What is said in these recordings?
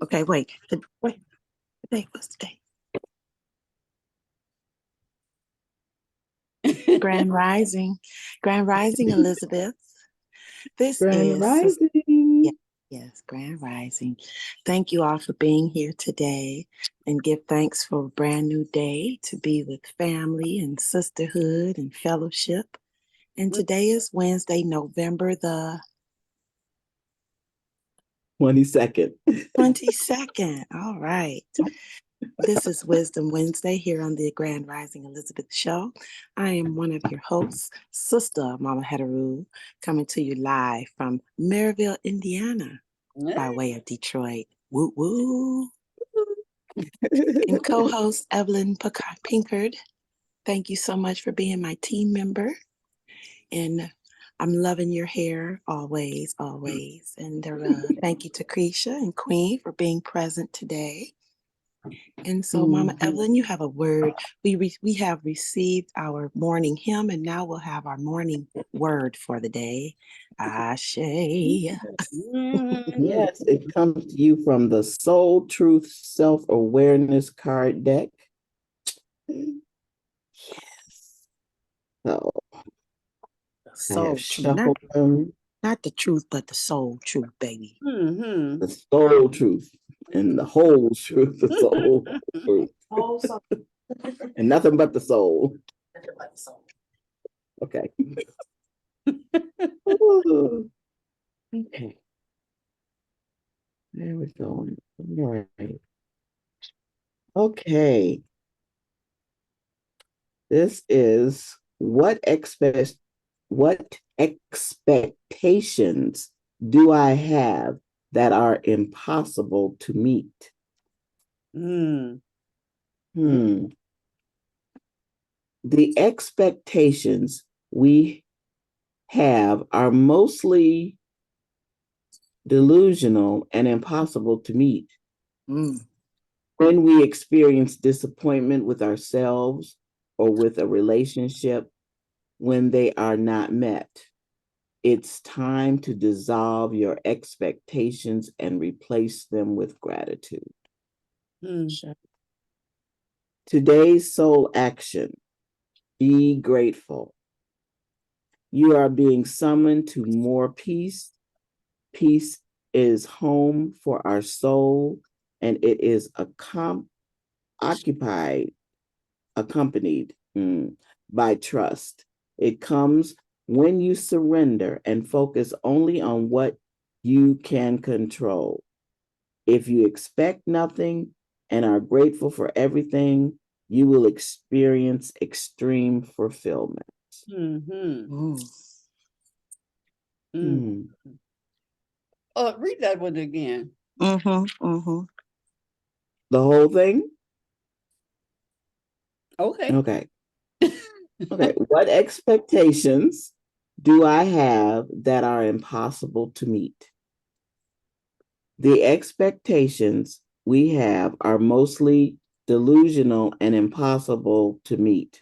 Okay, wait. Wait. What's the date? Grand Rising. Grand Rising, Elizabeth. This Grand is Rising. yes, Grand Rising. Thank you all for being here today and give thanks for a brand new day to be with family and sisterhood and fellowship. And today is Wednesday, November the 22nd. 22nd. All right. This is Wisdom Wednesday here on the Grand Rising Elizabeth Show. I am one of your hosts, Sister Mama Hetaru, coming to you live from Maryville, Indiana, by way of Detroit. Woo woo. And co-host Evelyn Pinkard. Thank you so much for being my team member. And I'm loving your hair always, always. And thank you to Krisha and Queen for being present today. And so, Mama Evelyn, you have a word. We have received our morning hymn, and now we'll have our morning word for the day. Ashe. Yes, it comes to you from the Soul Truth Self-Awareness card deck. Yes. So, Soul truth. Not the truth, but the soul truth, baby. The soul truth and the whole truth, the soul truth. And nothing but the soul. Nothing but the soul. Okay. Okay. There we go. All right. Okay. This is what expectations do I have that are impossible to meet? The expectations we have are mostly delusional and impossible to meet. When we experience disappointment with ourselves or with a relationship, when they are not met, it's time to dissolve your expectations and replace them with gratitude. Today's soul action: be grateful. You are being summoned to more peace. Peace is home for our soul, and it is accompanied by trust. It comes when you surrender and focus only on what you can control. If you expect nothing and are grateful for everything, you will experience extreme fulfillment. Read that one again. The whole thing? Okay. Okay. What expectations do I have that are impossible to meet? The expectations we have are mostly delusional and impossible to meet.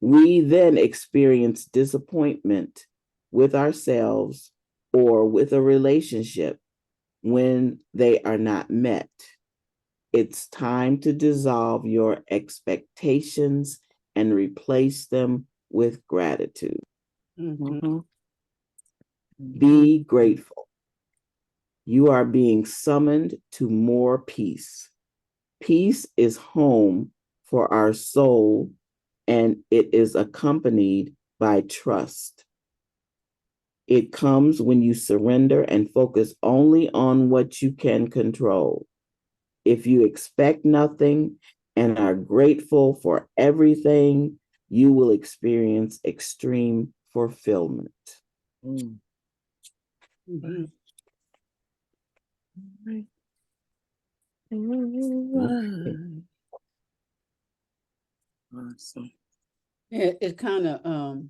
We then experience disappointment with ourselves or with a relationship when they are not met. It's time to dissolve your expectations and replace them with gratitude. Be grateful. You are being summoned to more peace. Peace is home for our soul, and it is accompanied by trust. It comes when you surrender and focus only on what you can control. If you expect nothing and are grateful for everything, you will experience extreme fulfillment. Awesome. It kind of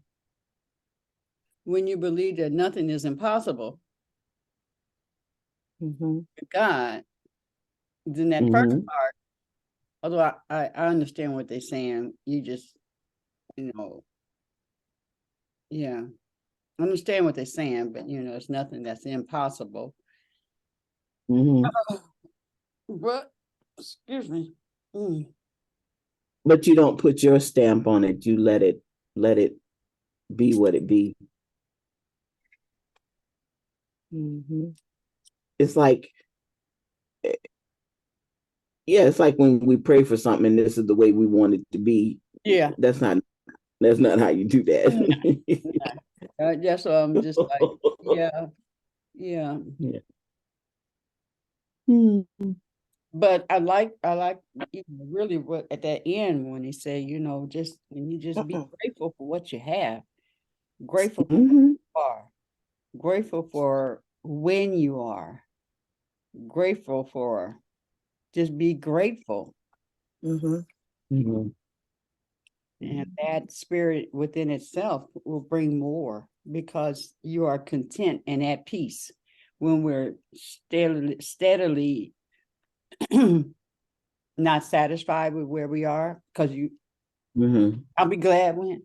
when you believe that nothing is impossible with God, then that first part, although I understand what they're saying, you just, I understand what they're saying, but it's nothing that's impossible. Mm-hmm. But, excuse me. But you don't put your stamp on it. You let it be what it be. Mm-hmm. It's like, yeah, it's like when we pray for something and this is the way we want it to be. Yeah. That's not how you do that. That's I'm just like, yeah, yeah. Yeah. Mm-hmm. But I like really what at that end when he said, just when you just be grateful for what you have, grateful for who you are, grateful for when you are, grateful for just be grateful. Mm-hmm. Mm-hmm. And that spirit within itself will bring more because you are content and at peace when we're steadily not satisfied with where we are. Because Mm-hmm. I'll be glad when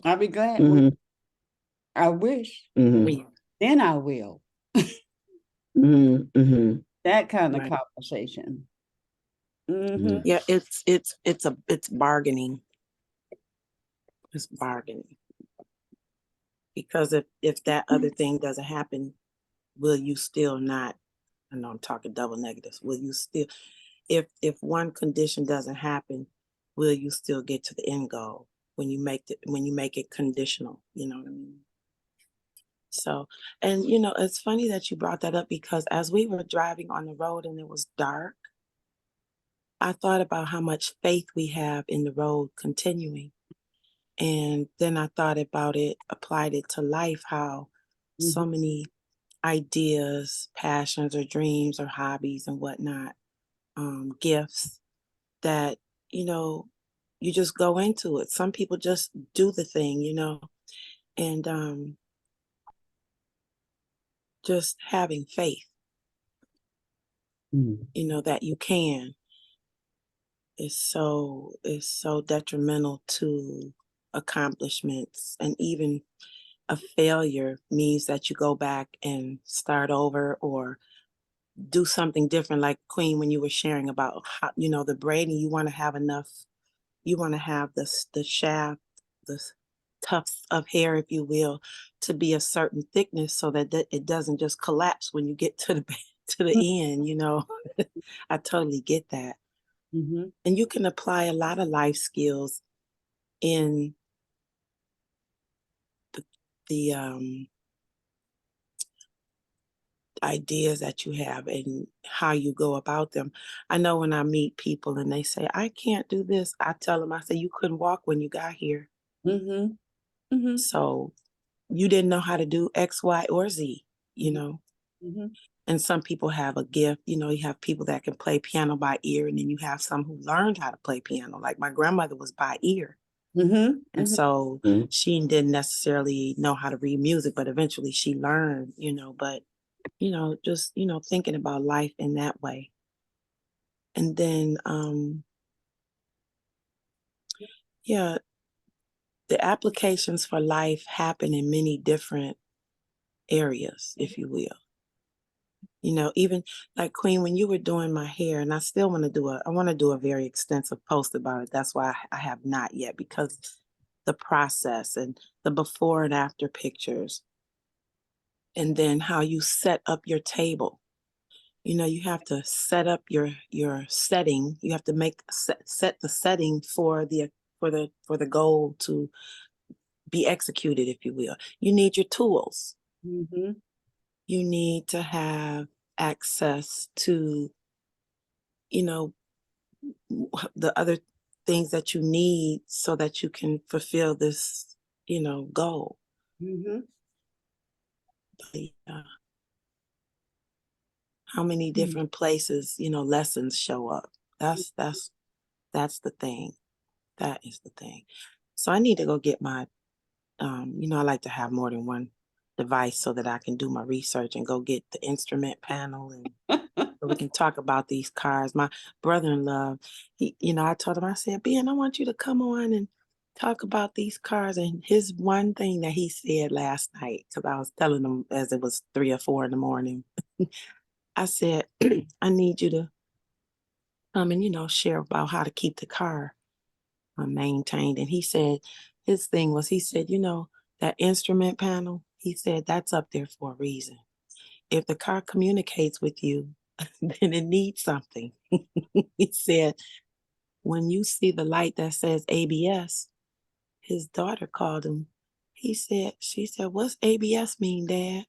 Mm-hmm. I wish, Mm-hmm. then I will. Mm-hmm. Mm-hmm. That kind of Right. conversation. Yeah, it's bargaining. It's bargaining. Because if that other thing doesn't happen, will you still not, I know I'm talking double negatives, will you still, if one condition doesn't happen, will you still get to the end goal when you make it conditional? You know what I mean? So, and it's funny that you brought that up because as we were driving on the road and it was dark, I thought about how much faith we have in the road continuing. And then I thought about it, applied it to life, how so many ideas, passions, or dreams, or hobbies, and whatnot, gifts that, you just go into it. Some people just do the thing, and just having faith, that you can is so detrimental to accomplishments, and even a failure means that you go back and start over or do something different. Like Queen, when you were sharing about how, the braiding, you want to have enough, you want to have the shaft, the tufts of hair, if you will, to be a certain thickness so that it doesn't just collapse when you get to the to the end. I totally get that. And you can apply a lot of life skills in the ideas that you have and how you go about them. I know when I meet people and they say, I can't do this, I tell them, I say, you couldn't walk when you got here. So you didn't know how to do X, Y, or Z, you know? And some people have a gift, you have people that can play piano by ear, and then you have some who learned how to play piano. Like my grandmother was by ear. And so she didn't necessarily know how to read music, but eventually she learned, but just, thinking about life in that way. And then, yeah, the applications for life happen in many different areas, if you will. Even like Queen, when you were doing my hair, and I still want to do a very extensive post about it. That's why I have not yet, because the process and the before and after pictures, and then how you set up your table. You have to set up your setting. You have to set the setting for the goal to be executed, if you will. You need your tools. You need to have access to, the other things that you need so that you can fulfill this, goal. But, how many different places, lessons show up. That's the thing. That is the thing. So I need to go get my, I like to have more than one device so that I can do my research and go get the instrument panel, and so we can talk about these cars. My brother-in-law, I told him, I said, Ben, I want you to come on and talk about these cars. And his one thing that he said last night, because I was telling him as it was 3 or 4 in the morning, I said, I need you to come and, share about how to keep the car maintained. And he said, his thing was, he said, that instrument panel, he said, that's up there for a reason. If the car communicates with you, then it needs something. He said, when you see the light that says ABS, his daughter called him. She said, what's ABS mean, Dad?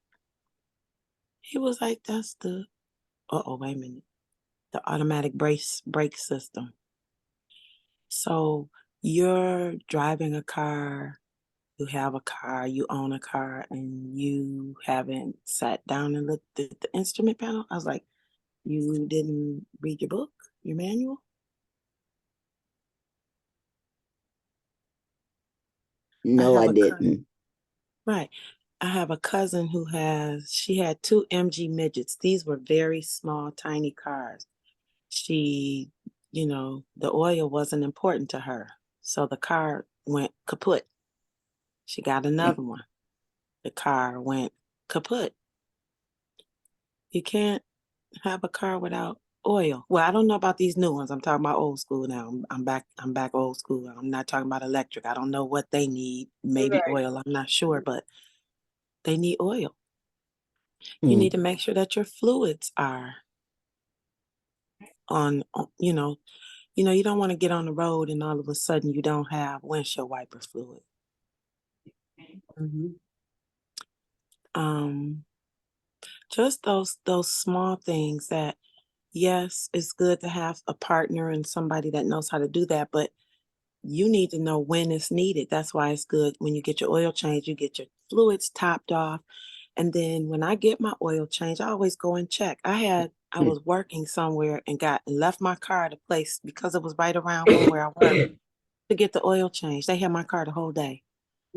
He was like, that's wait a minute, the automatic brake system. So you're driving a car, you have a car, you own a car, and you haven't sat down and looked at the instrument panel? I was like, you didn't read your book, your manual? I No, have I a cousin. didn't. Right. I have a cousin she had two MG midgets. These were very small, tiny cars. She, the oil wasn't important to her. So the car went kaput. She got another one. The car went kaput. You can't have a car without oil. Well, I don't know about these new ones. I'm talking about old school now. I'm back old school. I'm not talking about electric. I don't know what they need. Maybe Right. oil. I'm not sure, but they need oil. You need Mm. to make sure that your fluids are you don't want to get on the road and all of a sudden you don't have windshield wiper fluid. Mm-hmm. Um, just those small things that, yes, it's good to have a partner and somebody that knows how to do that, but you need to know when it's needed. That's why it's good when you get your oil change, you get your fluids topped off. And then when I get my oil change, I always go and check. I was working somewhere and left my car at a place because it was right around from where I worked to get the oil change. They had my car the whole day.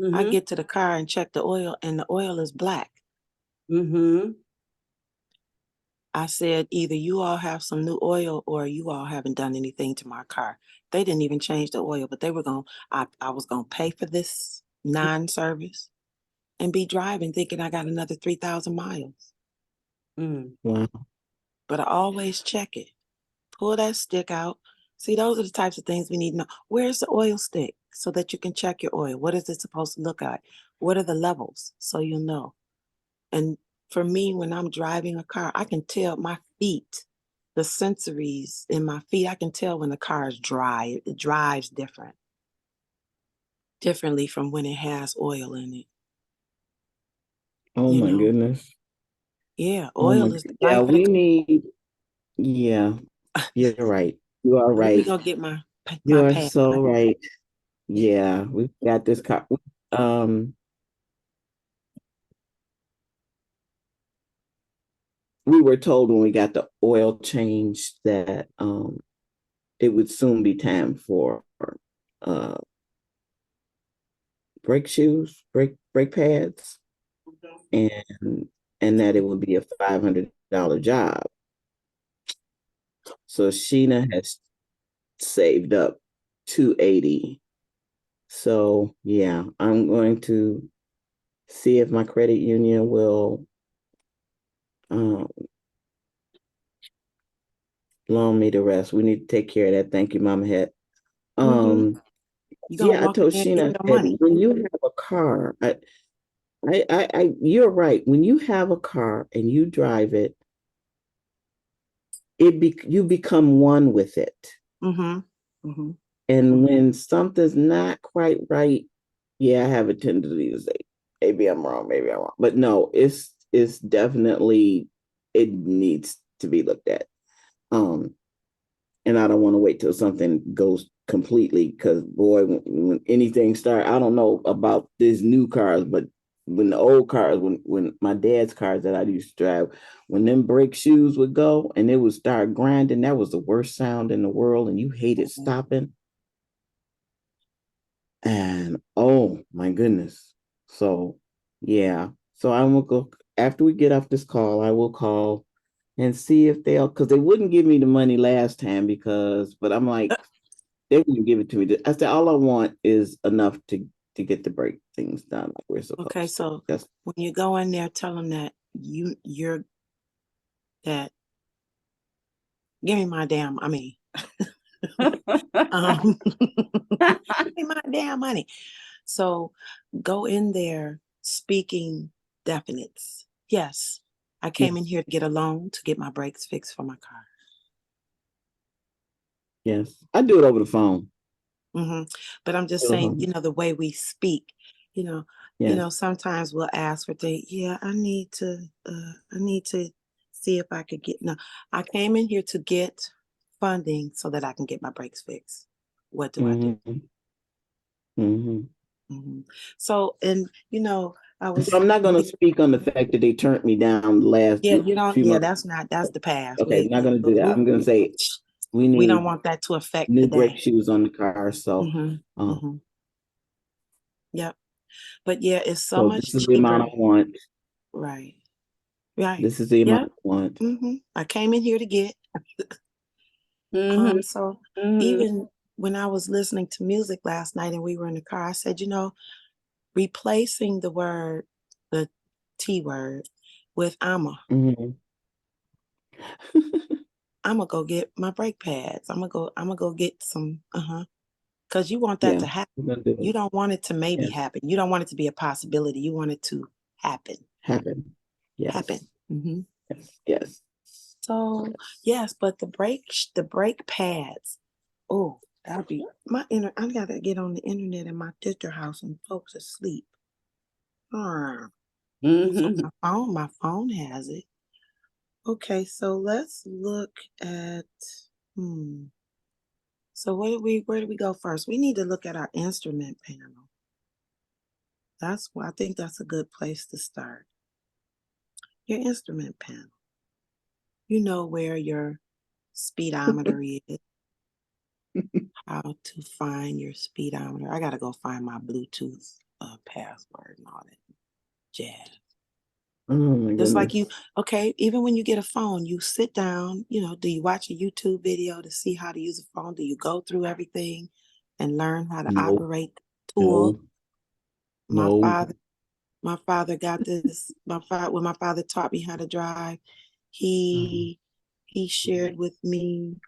I Mm-hmm. get to the car and check the oil, and the oil is black. Mm-hmm. I said, either you all have some new oil or you all haven't done anything to my car. They didn't even change the oil, but I was going to pay for this non-service and be driving thinking I got another 3,000 miles. Mm. Wow. But I always check it. Pull that stick out. See, those are the types of things we need to know. Where's the oil stick so that you can check your oil? What is it supposed to look like? What are the levels so you'll know? And for me, when I'm driving a car, I can tell my feet, the sensories in my feet, I can tell when the car is dry. It drives differently from when it has oil in it. Oh You my know, goodness. yeah, Oh my oil is God. the Yeah, life of the we car. need, yeah, you're right. You are Let me right. go get You my are pad. so right. Yeah, we've got this car. Um, we were told when we got the oil change that it would soon be time for uh brake shoes, brake pads, and that it would be a $500 job. So Sheena has saved up 280. So yeah, I'm going to see if my credit union will um, loan me the rest. We need to take care of that. Thank you, Mama Het. Mm-hmm. Um, You're going to yeah, I walk told in there and get Sheena, your I said, money. when you have a car, you're right. When you have a car and you drive it, you become one with it. Mm-hmm. Mm-hmm. And when something's not quite right, yeah, I have a tendency to say, maybe I'm wrong, maybe I'm wrong. But no, it's definitely it needs to be looked at. Um, and I don't want to wait till something goes completely because boy, when anything start, I don't know about these new cars, but when the old cars, when my dad's cars that I used to drive, when them brake shoes would go and it would start grinding, that was the worst sound in the world, and you hated stopping. And oh my goodness. So yeah. So I will go after we get off this call, I will call and see if they'll because they wouldn't give me the money last time but I'm like, they wouldn't give it to me. I said all I want is enough to get the break things done like we're Okay, supposed to. so That's when you go in there, tell them that you're that give me my damn, give me my damn money. So go in there speaking definites. Yes, I came in here to get a loan to get my brakes fixed for my car. Yes. I do it over the phone. But I'm just saying, the way we speak, sometimes we'll ask for things. Yeah, I need to see if I could get. No, I came in here to get funding so that I can get my brakes fixed. What do I do? So, and I was. So I'm not going to speak on the fact that they turned me down the last You don't. few Yeah, months. that's the past. Okay, I'm not going to do that. I'm going to say we we don't need want that to affect new today. brake shoes on the car. So, Yep. But yeah, it's so so much this is cheaper. the amount I want. Right. This is the amount I want. I came in here to get. So even when I was listening to music last night and we were in the car, I said, replacing the T word with I'm gonna go get my brake pads. I'm gonna go get some, because you want that to happen. You don't want it to maybe happen. You don't want it to be a possibility. You want it to happen. Yes. Happen. Yes. So yes, but the brake pads. Oh, that'll be I gotta get on the internet in my sister house and folks asleep. So my phone has it. Okay, so let's look at so where do we go first? We need to look at our instrument panel. I think that's a good place to start. Your instrument panel. You know where your speedometer is. How to find your speedometer. I gotta go find my Bluetooth password and all that jazz. Oh my goodness. Just like even when you get a phone, you sit down, do you watch a YouTube video to see how to use a phone? Do you go through everything and learn how to operate the tool? My father got this. When my father taught me how to drive, he shared with me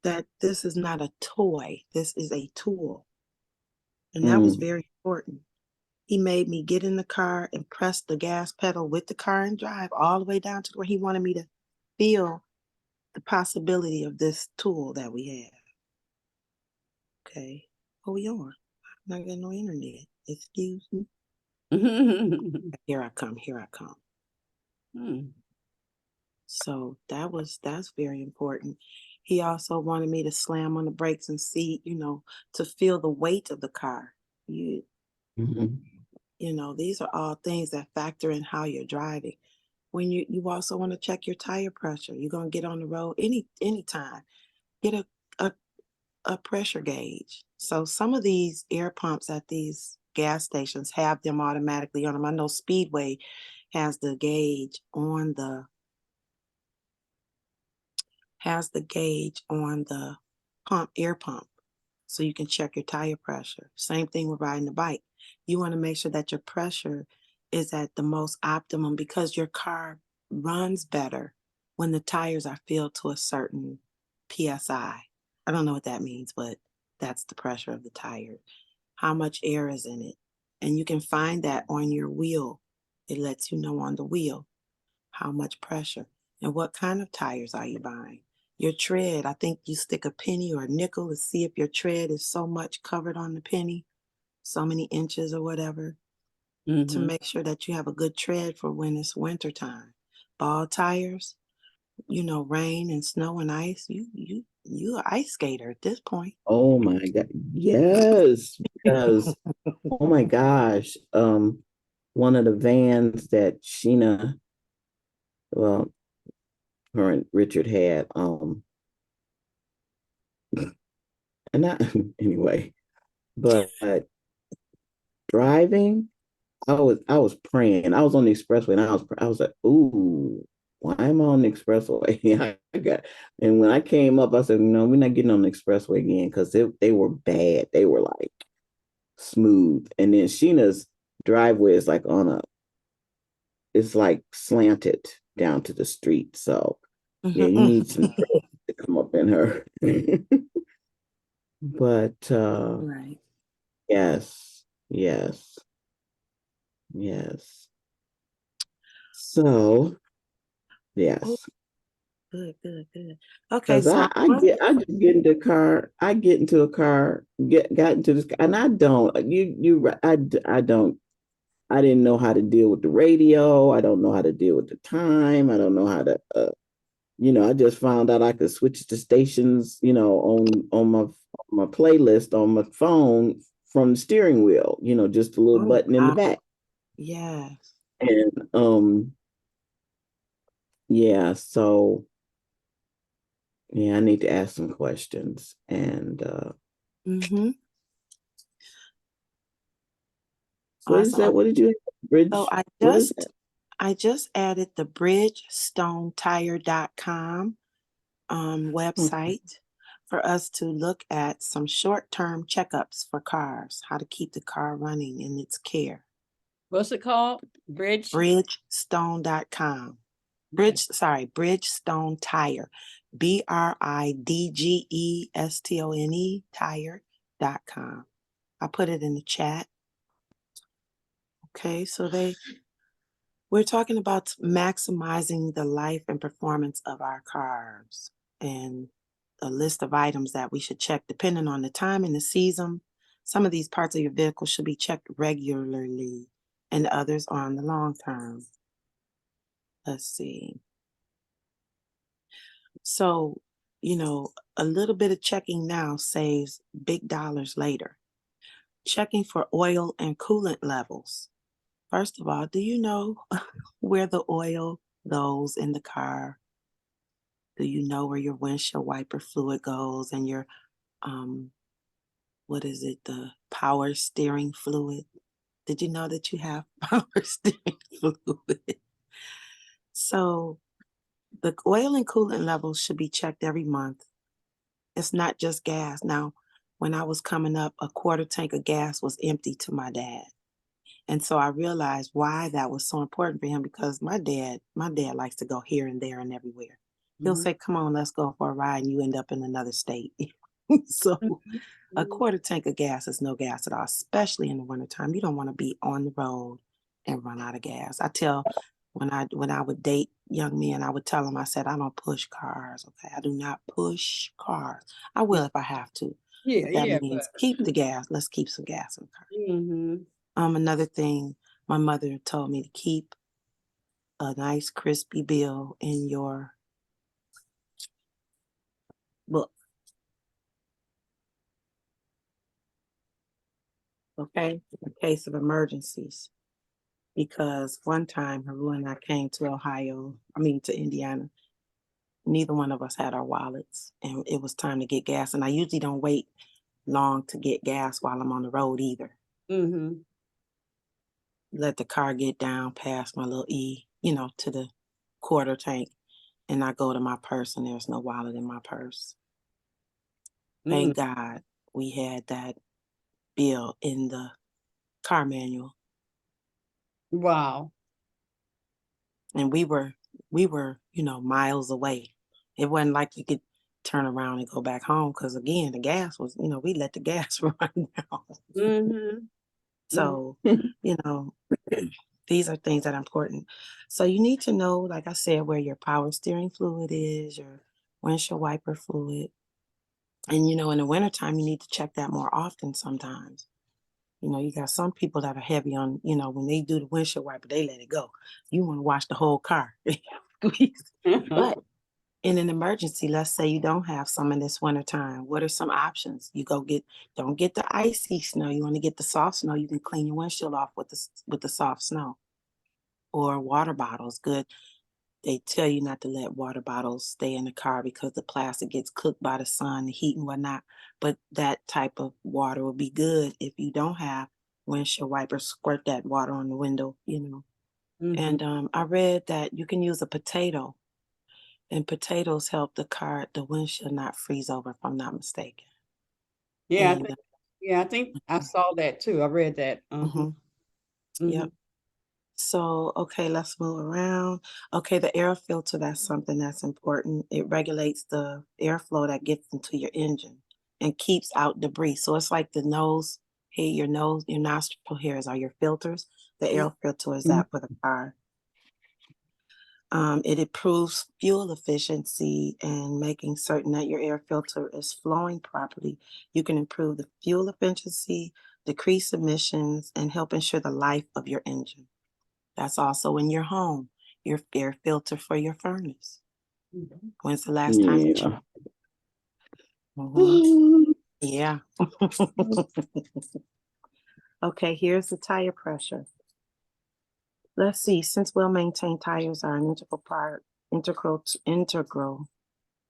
that this is not a toy. This is a tool. And that was very important. He made me get in the car and press the gas pedal with the car and drive all the way down to where he wanted me to feel the possibility of this tool that we have. Okay. Oh, we on. I'm not getting no internet. Excuse me. Here I come. So that's very important. He also wanted me to slam on the brakes and see, to feel the weight of the car. These are all things that factor in how you're driving. When you also want to check your tire pressure. You're gonna get on the road anytime. Get a pressure gauge. So some of these air pumps at these gas stations have them automatically on them. I know Speedway has the gauge on the air pump, so you can check your tire pressure. Same thing with riding the bike. You want to make sure that your pressure is at the most optimum, because your car runs better when the tires are filled to a certain PSI. I don't know what that means, but that's the pressure of the tire. How much air is in it? And you can find that on your wheel. It lets you know on the wheel how much pressure and what kind of tires are you buying. Your tread, I think you stick a penny or a nickel to see if your tread is so much covered on the penny, so many inches or whatever, to make sure that you have a good tread for when it's winter time. Ball tires, rain and snow and ice, you an ice skater at this point. Oh my God. Yes. Because oh my gosh. One of the vans that Sheena, well, her and Richard had, and not anyway, but driving, I was praying. I was on the expressway and I was like, ooh, why am I on the expressway? And when I came up, I said, no, we're not getting on the expressway again, because they were bad. They were like smooth. And then Sheena's driveway is like it's like slanted. down to the street. So yeah, you need some tread to come up in her. But Right. yes, yes, yes. So Oh, yes. good, good, good. Okay, Cause so I just get into the car. I get into a car, got into this, and I don't. I don't. I didn't know how to deal with the radio. I don't know how to deal with the time. I don't know how to. I just found out I could switch the stations. On my playlist on my phone from the steering wheel. Just a little oh button in the wow. back. Yes. And yeah. So yeah, I need to ask some questions. And Mm-hmm. what is Awesome. that? What did you So bridge? What is that? I just added the bridgestonetire.com Okay. website for us to look at some short-term checkups for cars, how to keep the car running in its care. What's it called? Bridge? Bridgestone.com. Okay. Bridgestone Tire. BRIDGESTONE tire.com. I put it in the chat. Okay, so we're talking about maximizing the life and performance of our cars and a list of items that we should check depending on the time and the season. Some of these parts of your vehicle should be checked regularly and others on the long term. Let's see. So, a little bit of checking now saves big dollars later. Checking for oil and coolant levels. First of all, do you know where the oil goes in the car? Do you know where your windshield wiper fluid goes and your, what is it, the power steering fluid? Did you know that you have power steering fluid? So the oil and coolant levels should be checked every month. It's not just gas. Now, when I was coming up, a quarter tank of gas was empty to my dad. And so I realized why that was so important for him because my dad likes to go here and there and everywhere. He'll Mhm. say, "Come on, let's go for a ride," and you end up in another state. So Mhm. a Mhm. quarter tank of gas is no gas at all, especially in the wintertime. You don't want to be on the road and run out of gas. I tell when I would date young men, I would tell them, I said, I don't push cars. Okay. I do not push cars. I will if I have to. Yeah, But that yeah, means but keep the gas. Let's keep some gas in the car. mhm. Another thing my mother told me to keep a nice crispy bill in your book. Okay. In case of emergencies. Because one time Haru and I came to Indiana. Neither one of us had our wallets and it was time to get gas. And I usually don't wait long to get gas while I'm on the road either. Mhm. Let the car get down past my little to the quarter tank. And I go to my purse and there's no wallet in my purse. Mm. Thank God we had that bill in the car manual. Wow. And we were miles away. It wasn't like you could turn around and go back home because again, the gas was, we let the gas run out. Mhm. Mhm. So, you know, these are things that are important. So you need to know, like I said, where your power steering fluid is, your windshield wiper fluid. And in the wintertime, you need to check that more often sometimes. You got some people that are heavy on, when they do the windshield wiper, they let it go. You want to wash the whole car. But in an emergency, let's say you don't have some in this wintertime, what are some options? Don't get the icy snow. You want to get the soft snow. You can clean your windshield off with the soft snow. Or water bottles, good. They tell you not to let water bottles stay in the car because the plastic gets cooked by the sun, the heat and whatnot. But that type of water will be good if you don't have windshield wipers. Squirt that water on the window. Mhm. And I read that you can use a potato, and potatoes help the windshield not freeze over, if I'm not mistaken. Yeah, And I think I saw that too. I read that. Uh-huh. mhm, yep. Mhm. So, okay, let's move around. Okay, the air filter, that's something that's important. It regulates the airflow that gets into your engine and keeps out debris. So it's like the nose, hey, your nose, your nostril hairs are your filters. The air filter is that for the car. It improves fuel efficiency and making certain that your air filter is flowing properly. You can improve the fuel efficiency, decrease emissions, and help ensure the life of your engine. That's also in your home, your air filter for your furnace. When's the last time you checked? Yeah. Yeah. Okay, here's the tire pressure. Let's see, since well-maintained tires are an integral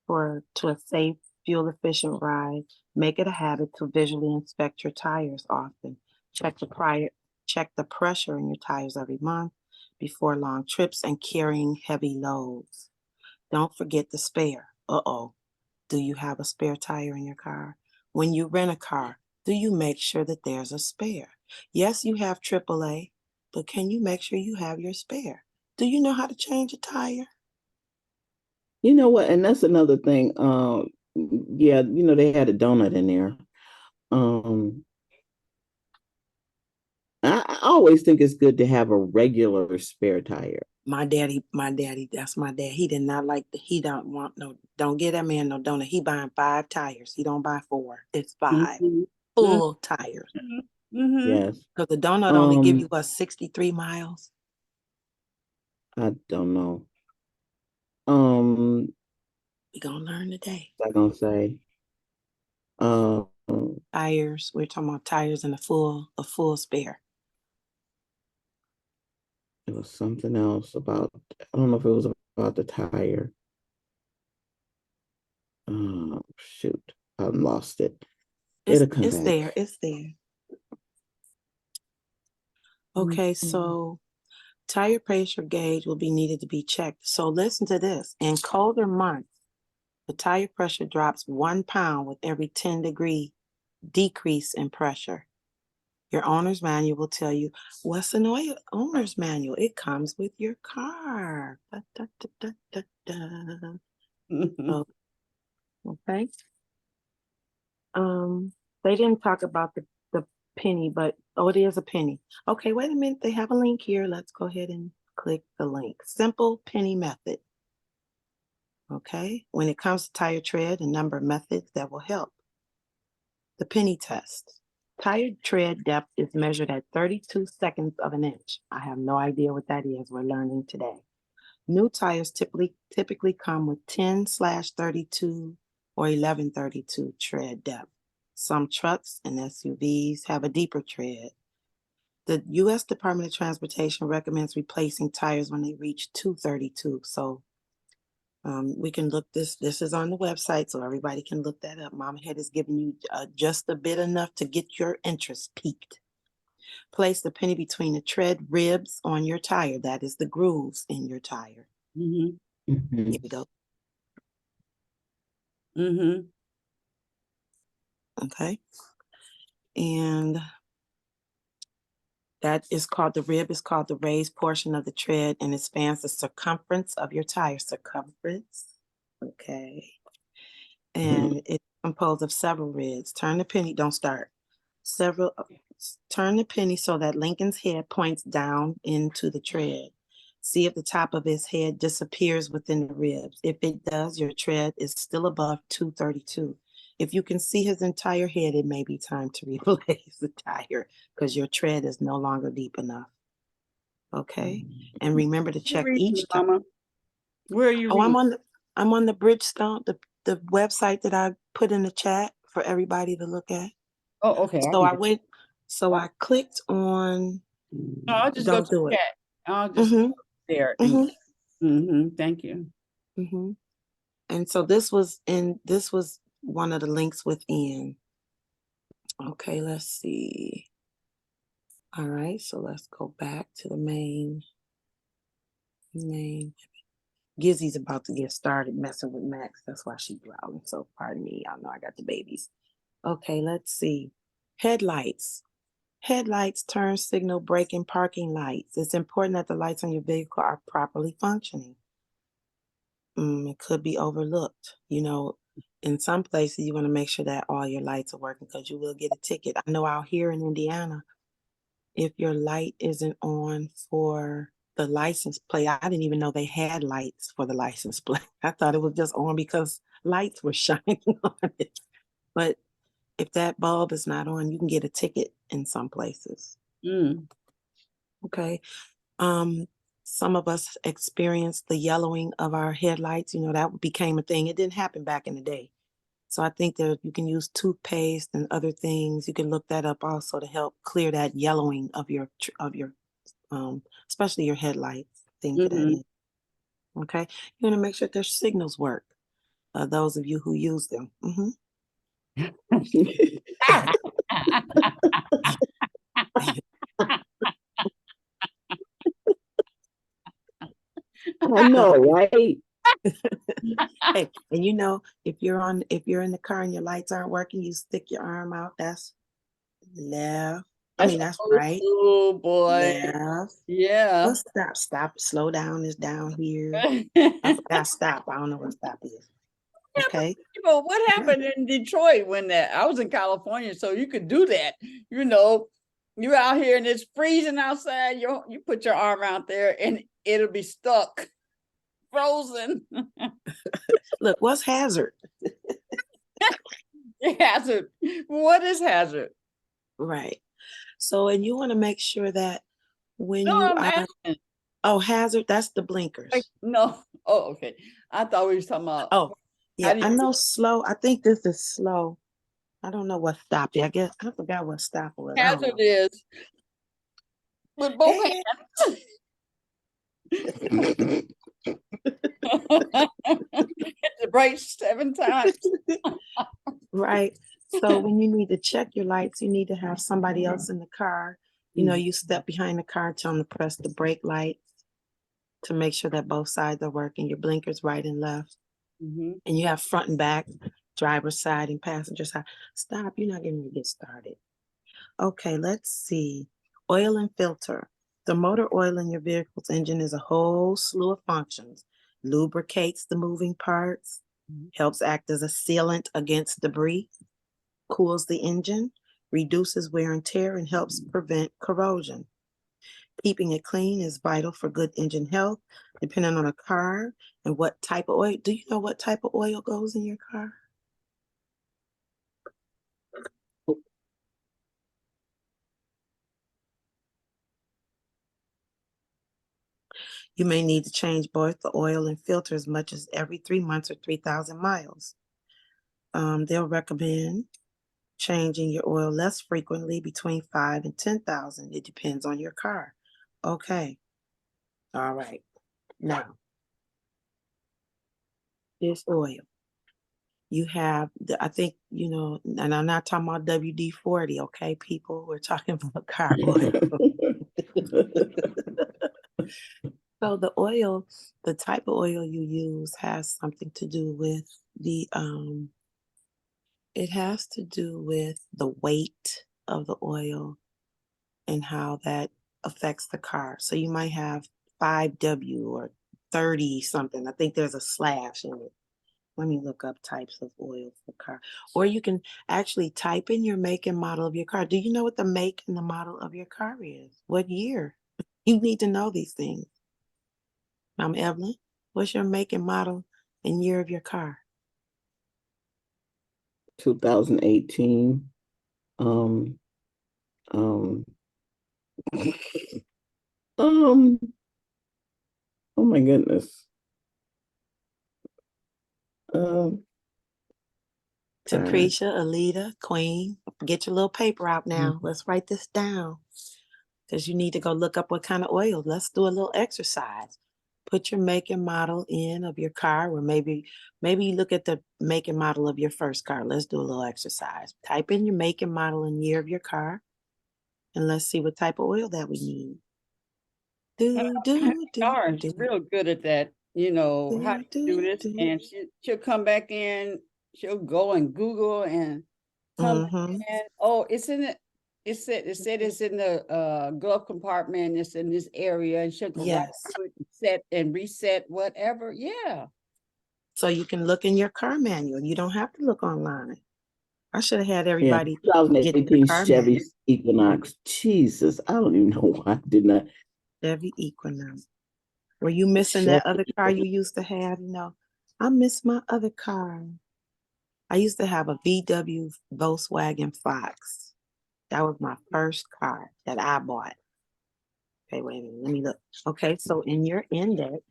to a safe, fuel-efficient ride, make it a habit to visually inspect your tires often. Check the pressure in your tires every month before long trips and carrying heavy loads. Don't forget the spare. Uh-oh. Do you have a spare tire in your car? When you rent a car, do you make sure that there's a spare? Yes, you have AAA, but can you make sure you have your spare? Do you know how to change a tire? You know what? And that's another thing. Yeah, they had a donut in there. Um, I always think it's good to have a regular spare tire. My daddy, that's my dad. He did not like he don't get that man no donut. He buying 5 tires. He don't buy 4. It's 5 full tires. Yes. Because the donut only give you 63 miles. I don't know. We gonna learn today. What was I gonna say? Tires. We're talking about tires and a full spare. It was something else about, I don't know if it was about the tire. Shoot, I lost it. It'll come It's back. there. It's there. Okay, so tire pressure gauge will be needed to be checked. So listen to this. In colder months, the tire pressure drops 1 pound with every 10-degree decrease in pressure. Your owner's manual will tell you what's an owner's manual. It comes with your car. Da, da, da, da, da, da. Oh, okay. They didn't talk about the penny, but it is a penny. Okay, wait a minute. They have a link here. Let's go ahead and click the link. Simple penny method. Okay, when it comes to tire tread, a number of methods that will help. The penny test. Tire tread depth is measured at 32 seconds of an inch. I have no idea what that is. We're learning today. New tires typically come with 10/32 or 11/32 tread depth. Some trucks and SUVs have a deeper tread. The U.S. Department of Transportation recommends replacing tires when they reach 232. So we can look this is on the website, so everybody can look that up. Mama Head is giving you just a bit enough to get your interest piqued. Place the penny between the tread ribs on your tire. That is the grooves in your tire. Here we go. Okay. And that is called, the rib is called the raised portion of the tread, and it spans the circumference of your tire. Circumference. Okay. And it's composed of several ribs. Turn the penny, don't start. Turn the penny so that Lincoln's head points down into the tread. See if the top of his head disappears within the ribs. If it does, your tread is still above 232. If you can see his entire head, it may be time to replace the tire because your tread is no longer deep enough. Okay. And remember to check each time. Where are you reading? I'm on the Bridgestone, the website that I put in the chat for everybody to look at. Oh, okay. I clicked on. No, I'll just Don't go to do the it. chat. I'll just go there. Thank you. And so this was one of the links within. Okay, let's see. All right, so let's go back to the main. Gizzy's about to get started messing with Max. That's why she's growling. So pardon me. Y'all know I got the babies. Okay, let's see. Headlights. Headlights, turn signal, braking, parking lights. It's important that the lights on your vehicle are properly functioning. It could be overlooked. In some places, you want to make sure that all your lights are working because you will get a ticket. I know out here in Indiana, if your light isn't on for the license plate, I didn't even know they had lights for the license plate. I thought it was just on because lights were shining on it. But if that bulb is not on, you can get a ticket in some places. Okay. Some of us experienced the yellowing of our headlights. That became a thing. It didn't happen back in the day. So I think that you can use toothpaste and other things. You can look that up also to help clear that yellowing of your especially your headlights, things of that nature. Okay. You want to make sure their signals work. Those of you who use them. I know, right? Hey, and if you're in the car and your lights aren't working, you stick your arm out. That's left. That's right. Oh boy. Left. Yeah. Well, stop. Slow down is down here. I forgot stop. I don't know what stop is. Okay. What happened in Detroit when I was in California, so you could do that. You're out here and it's freezing outside. You put your arm out there and it'll be stuck, frozen. Look, what's hazard? Hazard. What is hazard? Right. So, and you want to make sure that when No, you I'm are, asking. hazard, that's the blinkers. No. Oh, okay. I thought we were talking about. Oh, yeah, I know slow. I think this is slow. I don't know what stop is. I guess I forgot what stop was. Hazard is with both hands. Hit the brakes 7 times. Right. So when you need to check your lights, you need to have somebody else in the car. You step behind the car, tell them to press the brake lights to make sure that both sides are working. Your blinkers right and left. And you have front and back, driver's side and passenger side. Stop. You're not getting to get started. Okay, let's see. Oil and filter. The motor oil in your vehicle's engine is a whole slew of functions. Lubricates the moving parts, helps act as a sealant against debris, cools the engine, reduces wear and tear, and helps prevent corrosion. Keeping it clean is vital for good engine health, depending on a car and what type of oil. Do you know what type of oil goes in your car? You may need to change both the oil and filter as much as every 3 months or 3,000 miles. They'll recommend changing your oil less frequently, between 5 and 10,000. It depends on your car. Okay. All right. Now, this oil. You have, I think, and I'm not talking about WD-40, okay, people? We're talking about car oil. So the type of oil you use has something to do with it has to do with the weight of the oil and how that affects the car. So you might have 5W or 30 something. I think there's a slash in it. Let me look up types of oil for car. Or you can actually type in your make and model of your car. Do you know what the make and the model of your car is? What year? You need to know these things. I'm Evelyn. What's your make and model and year of your car? 2018. Oh my goodness. Lucretia, Alita, Queen, get your little paper out now. Let's write this down because you need to go look up what kind of oil. Let's do a little exercise. Put your make and model in of your car, or maybe you look at the make and model of your first car. Let's do a little exercise. Type in your make and model and year of your car, and let's see what type of oil that we need. Karen's real good at that. How to do this, and she'll come back in. She'll go and Google and come back in. Oh, it's in it. It said it's in the glove compartment. It's in this area, and she'll go right Yes. to it, set and reset whatever. Yeah. So you can look in your car manual. You don't have to look online. I should have had Yeah, everybody get their 2018 car Chevy manual. Equinox. Jesus, I don't even know why I did not. Chevy Equinox. Were you missing Chevy that other car you used to have? You know, I miss my other car. I used to have a VW Volkswagen Fox. That was my first car that I bought. Okay, wait a minute. Let me look. Okay, so in your index,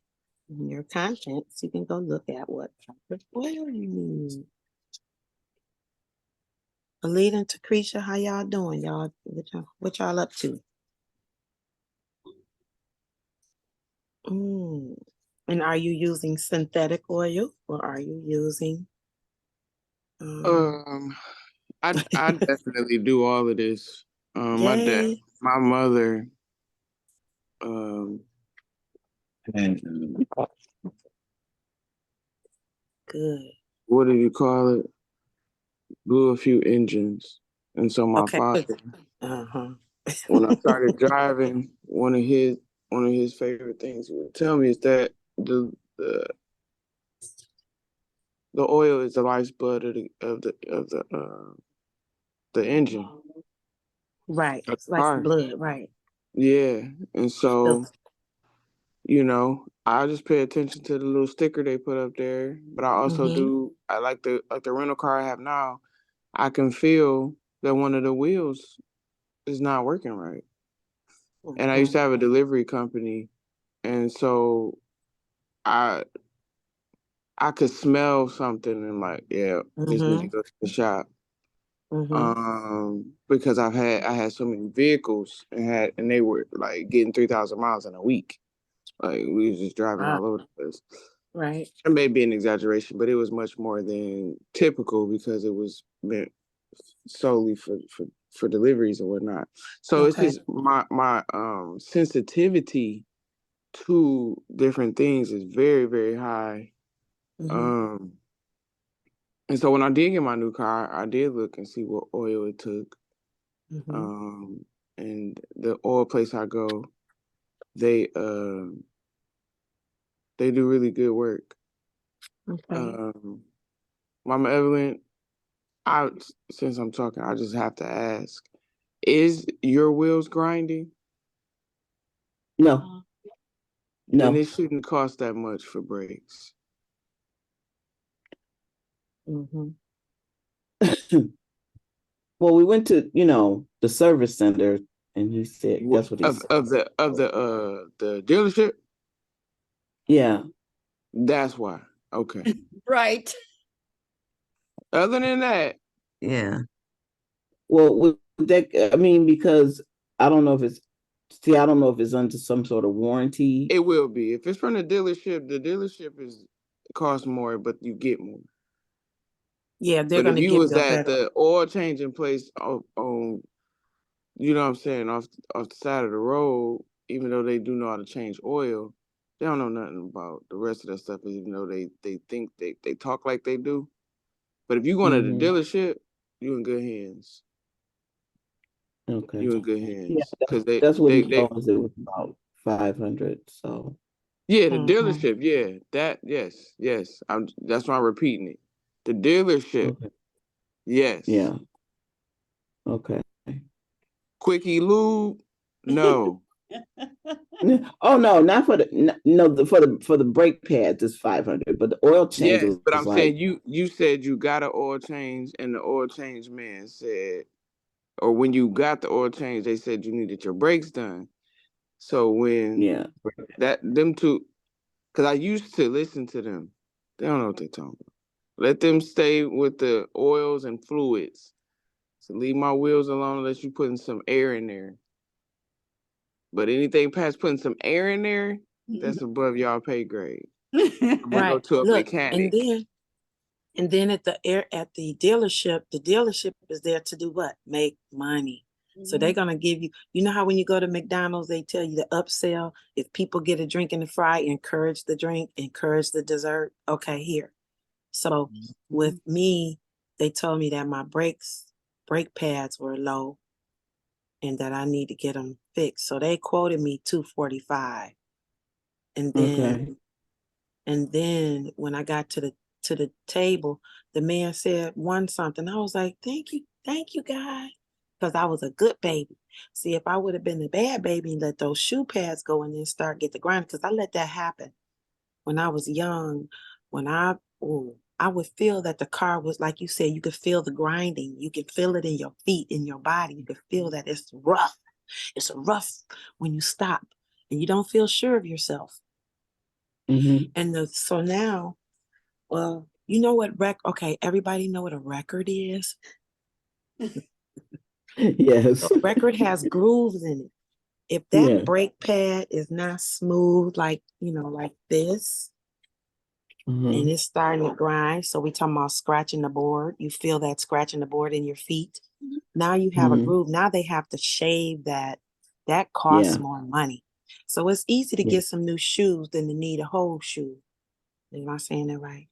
in your contents, you can go look at what type of oil you need. Alita and Takrisha, how y'all doing? Y'all, what y'all up to? And are you using synthetic oil or are you using Um, I definitely do all of this. My dad, yay, my mother, and good. what do you call it? Blew a few engines, and so my Okay, father, uh-huh. when I started driving, one of his favorite things he would tell me is that the the oil is the lifeblood of the engine Right. of It's the like car. blood, right. Yeah, and So, so I just pay attention to the little sticker they put up there. But I also mm-hmm. I like the rental car I have now. I can feel that one of the wheels is not working right. And I used Mm-hmm. to have a delivery company, and so I I could smell something and like, yeah, this need to Mm-hmm. go to the shop. Mm-hmm. Because I had so many vehicles and they were like getting 3,000 miles in a week. Like we was just driving Ah, all over the place. right. It may be an exaggeration, but it was much more than typical because it was meant solely for deliveries and whatnot. So it's Okay. just my sensitivity to different things is very, very high. Mm-hmm. Um and so when I did get my new car, I did look and see what oil it took. Mm-hmm. Um and the oil place I go, they they do really good work. Okay. Um Mama Evelyn, I since I'm talking, I just have to ask: is your wheels grinding? No, Then no. it shouldn't cost that much for brakes. Mm-hmm. Well, we went to, the service center, and he said, What, that's what he said. the dealership? Yeah. That's why. Okay. Right. Other than that, Yeah. Well, with that, I mean, because I don't know if I don't know if it's under some sort of warranty. it will be. If it's from the dealership is cost more, but you get more. Yeah, they're But if gonna you give was you a at better. the oil changing place on you know what I'm saying, off the side of the road, even though they do know how to change oil, they don't know nothing about the rest of that stuff, even though they think they talk like they do. But if you go into the Mm-hmm. dealership, you in good hands. Okay. You in good Yeah, hands. Cause that's what he told us. It was about 500. So, yeah, the Mm-hmm. dealership, yeah. Yes. That's why I'm repeating it. The dealership, okay. yes. Yeah. Okay. Quickie lube, no. Oh no, not for for the brake pads is 500, but the oil change Yes, but was I'm like, saying you said you got an oil change, and the oil change man said, or when you got the oil change, they said you needed your brakes done. So when yeah. that them two, because I used to listen to them, they don't know what they're talking about. Let them stay with the oils and fluids. So leave my wheels alone unless you putting some air in there. But anything past putting some air in there, that's above y'all pay grade. I'm gonna go Right. to a Look, and mechanic. then at the dealership is there to do what? Make money. So they're gonna give you, you know how when you go to McDonald's, they tell you to upsell. If people get a drink and a fry, encourage the drink, encourage the dessert. Okay, here. So with me, they told me that my brake pads were low. and that I need to get them fixed. So they quoted me $245. And Okay. then when I got to the table, the man said one something. I was like, thank you, guy. Because I was a good baby. See, if I would have been a bad baby and let those shoe pads go and then get the grind, because I let that happen when I was young. When I would feel that the car was, like you said, you could feel the grinding. You can feel it in your feet, in your body. You can feel that it's rough. It's rough when you stop and you don't feel sure of yourself. And so now, well, you know what okay, everybody know what a record is? Yes. A record has grooves in it. If that brake pad is not smooth, like, like this, and it's starting to grind, so we talking about scratching the board, you feel that scratching the board in your feet. Now you have a groove. Now they have to shave that. That costs more money. So it's easy to get some new shoes than to need a whole shoe. Am I saying that right?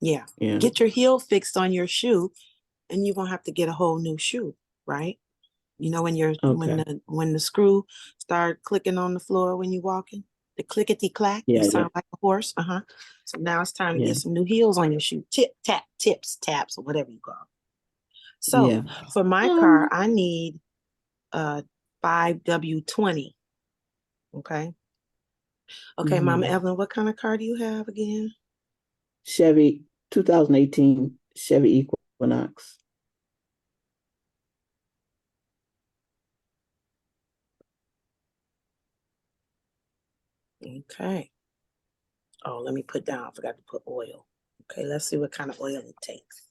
Yeah. Get your heel fixed on your shoe, and you're gonna have to get a whole new shoe, right? When the screw start clicking on the floor when you're walking, the clickety clack, you sound like a horse. So now it's time to get some new heels on your shoe. Tip, tap, tips, taps, or whatever you call it. So for my car, I need a 5W20. Okay. Okay, Mama Evelyn, what kind of car do you have again? Chevy 2018 Chevy Equinox. Okay. Oh, let me put down. I forgot to put oil. Okay, let's see what kind of oil it takes.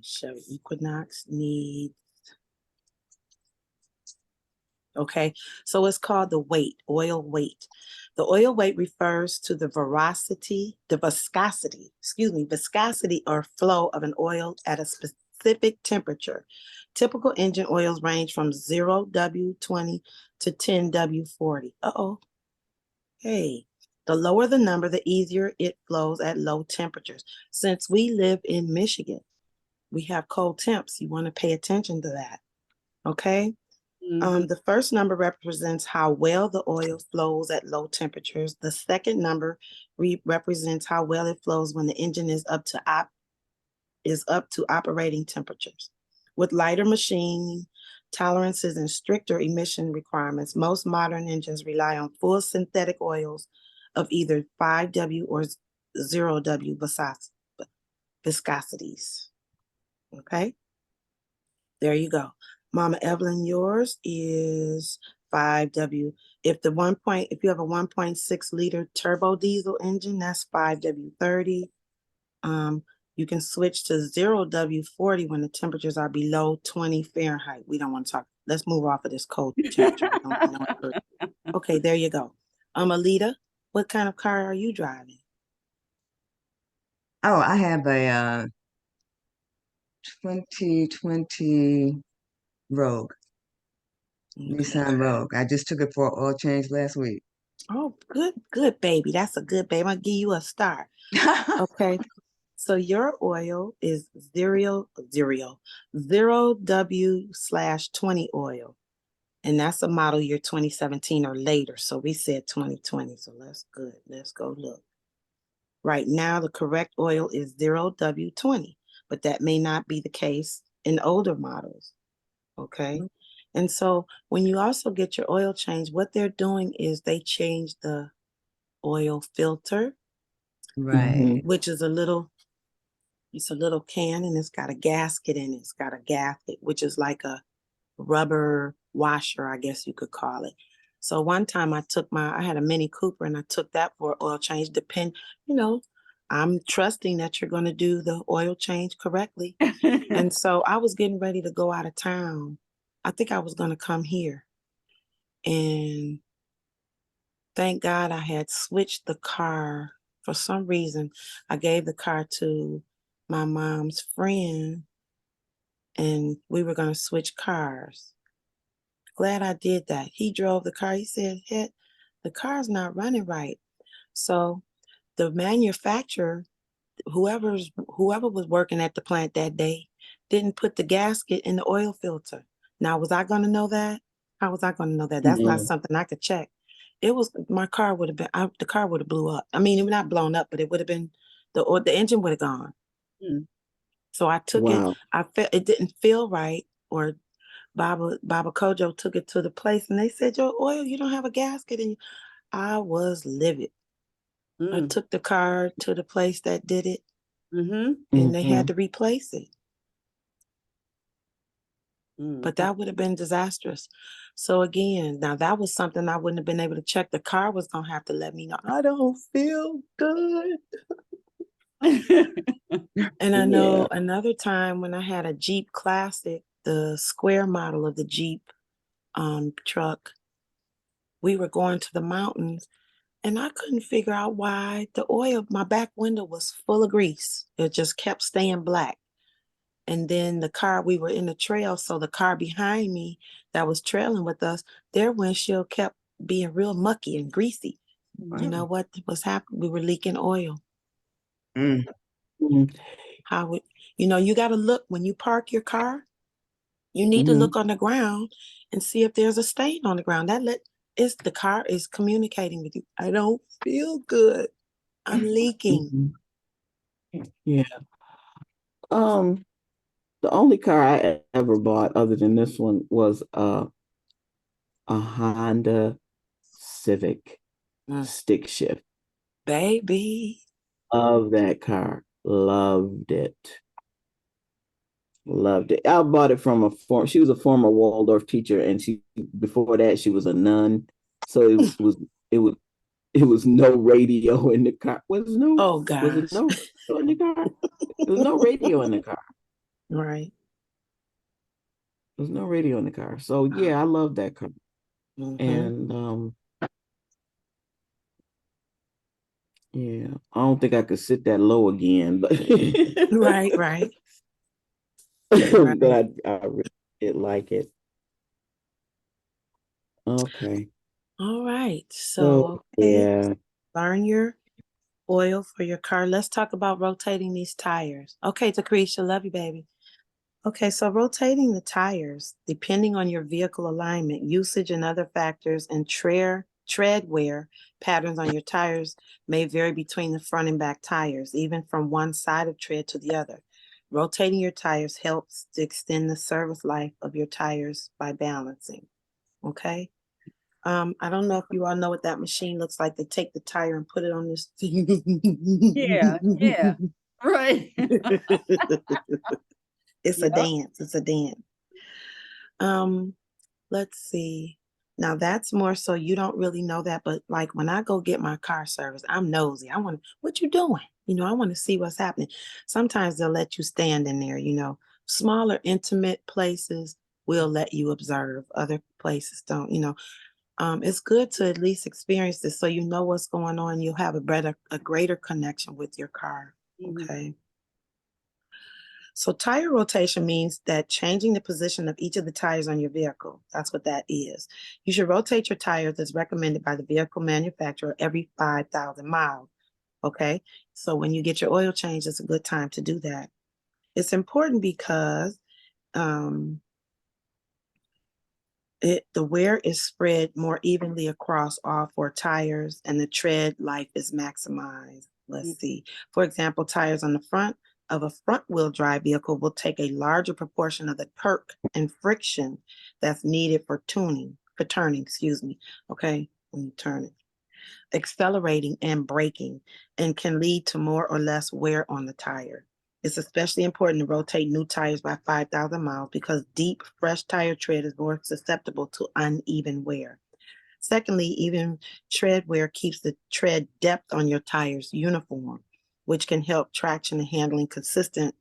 Chevy Equinox needs. Okay, so it's called the oil weight. The oil weight refers to the viscosity or flow of an oil at a specific temperature. Typical engine oils range from 0W20 to 10W40. Hey, the lower the number, the easier it flows at low temperatures. Since we live in Michigan, we have cold temps. You want to pay attention to that. Okay. The first number represents how well the oil flows at low temperatures. The second number represents how well it flows when the engine is up to operating temperatures. With lighter machine tolerances and stricter emission requirements, most modern engines rely on full synthetic oils of either 5W or 0W viscosities. Okay, there you go. Mama Evelyn, yours is 5W. If you have a 1.6 liter turbo diesel engine, that's 5W30. You can switch to 0W40 when the temperatures are below 20 Fahrenheit. We don't want to talk. Let's move off of this cold temperature. Okay, there you go. Alita, what kind of car are you driving? Oh, I have a 2020 Rogue, Nissan Rogue. I just took it for an oil change last week. Oh, good baby. That's a good baby. I'll give you a star. Okay. So your oil is 0W/20 oil. And that's a model year 2017 or later. So we said 2020. So that's good. Let's go look. Right now, the correct oil is 0W20, but that may not be the case in older models. Okay. And so when you also get your oil change, what they're doing is they change the oil filter, Right. which is it's a little can, and it's got a gasket in it. It's got a gasket, which is like a rubber washer, I guess you could call it. So one time I had a Mini Cooper and I took that for oil change. I'm trusting that you're going to do the oil change correctly. And so I was getting ready to go out of town. I think I was going to come here. And thank God I had switched the car. For some reason, I gave the car to my mom's friend and we were going to switch cars. Glad I did that. He drove the car. He said, "Hey, the car's not running right." So the manufacturer, whoever was working at the plant that day, didn't put the gasket in the oil filter. Now, was I going to know that? How was I going to know that? That's not something I could check. It was, my car would have been, the car would have blew up. I mean, it would not blown up, but it would have been, the engine would have gone. Mm. So I took it, I felt it didn't feel right, or Baba Kojo took it to the place and they said, your oil, you don't have a gasket. And I was livid. I took the car to the place that did it, and they had to replace it. But that would have been disastrous. So again, now that was something I wouldn't have been able to check. The car was going to have to let me know, I don't feel good. And I know another time when I had a Jeep Classic, the square model of the Jeep truck, we were going to the mountains and I couldn't figure out why the oil, my back window was full of grease. It just kept staying black. And then the car, we were in the trail, so the car behind me that was trailing with us, their windshield kept being real mucky and greasy. You know what was happening? We were leaking oil. How would, you got to look when you park your car, you need to look on the ground and see if there's a stain on the ground. The car is communicating with you. I don't feel good. I'm leaking. Yeah. The only car I ever bought other than this one was a Honda Civic stick shift. Baby. Love that car. Loved it. Loved it. I bought it from she was a former Waldorf teacher, and before that she was a nun. So it was no radio in the car. Was it no radio in the car? There was no radio in the car. Right. There's no radio in the car. So yeah, I love that car. And yeah, I don't think I could sit that low again, but right. But I really did like it. Okay. All right. So yeah. Learn your oil for your car. Let's talk about rotating these tires. Okay, Takrisha, love you, baby. Okay, so rotating the tires, depending on your vehicle alignment, usage, and other factors, and tread wear patterns on your tires may vary between the front and back tires, even from one side of tread to the other. Rotating your tires helps to extend the service life of your tires by balancing. Okay. I don't know if you all know what that machine looks like. They take the tire and put it on this thing. Yeah, right. It's a dance. It's a dance. Let's see. Now that's more so you don't really know that, but like when I go get my car service, I'm nosy. What you doing? I want to see what's happening. Sometimes they'll let you stand in there, smaller, intimate places will let you observe. Other places don't, it's good to at least experience this so you know what's going on. You'll have a greater connection with your car. Okay. So tire rotation means that changing the position of each of the tires on your vehicle. That's what that is. You should rotate your tires as recommended by the vehicle manufacturer every 5,000 miles. Okay. So when you get your oil change, it's a good time to do that. It's important because the wear is spread more evenly across all four tires and the tread life is maximized. Let's see. For example, tires on the front of a front-wheel drive vehicle will take a larger proportion of the torque and friction that's needed for turning, okay, when you turn it, accelerating and braking, and can lead to more or less wear on the tire. It's especially important to rotate new tires by 5,000 miles because deep, fresh tire tread is more susceptible to uneven wear. Secondly, even tread wear keeps the tread depth on your tires uniform, which can help traction and handling consistent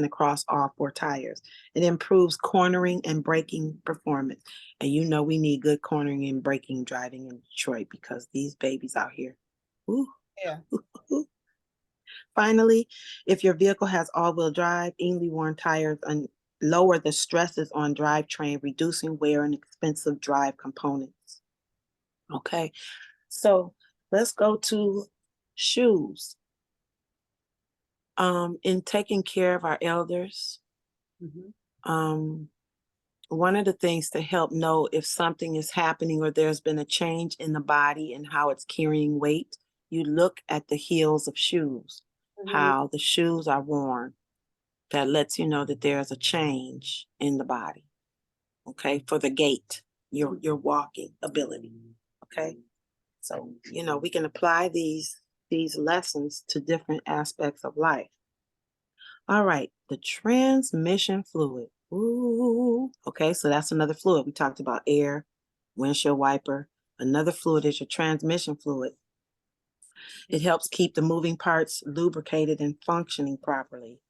across all four tires. It improves cornering and braking performance. And we need good cornering and braking driving in Detroit because these babies out here. Ooh. Yeah. Finally, if your vehicle has all-wheel drive, evenly worn tires and lower the stresses on drivetrain, reducing wear and expensive drive components. Okay, so let's go to shoes. In taking care of our elders, Mhm. one of the things to help know if something is happening or there's been a change in the body and how it's carrying weight, you look at the heels of shoes, how the shoes are worn. That lets you know that there's a change in the body. Okay, for the gait, your walking ability. Okay, so we can apply these lessons to different aspects of life. All right, the transmission fluid. Ooh, okay, so that's another fluid. We talked about air, windshield wiper. Another fluid is your transmission fluid. It helps keep the moving parts lubricated and functioning properly.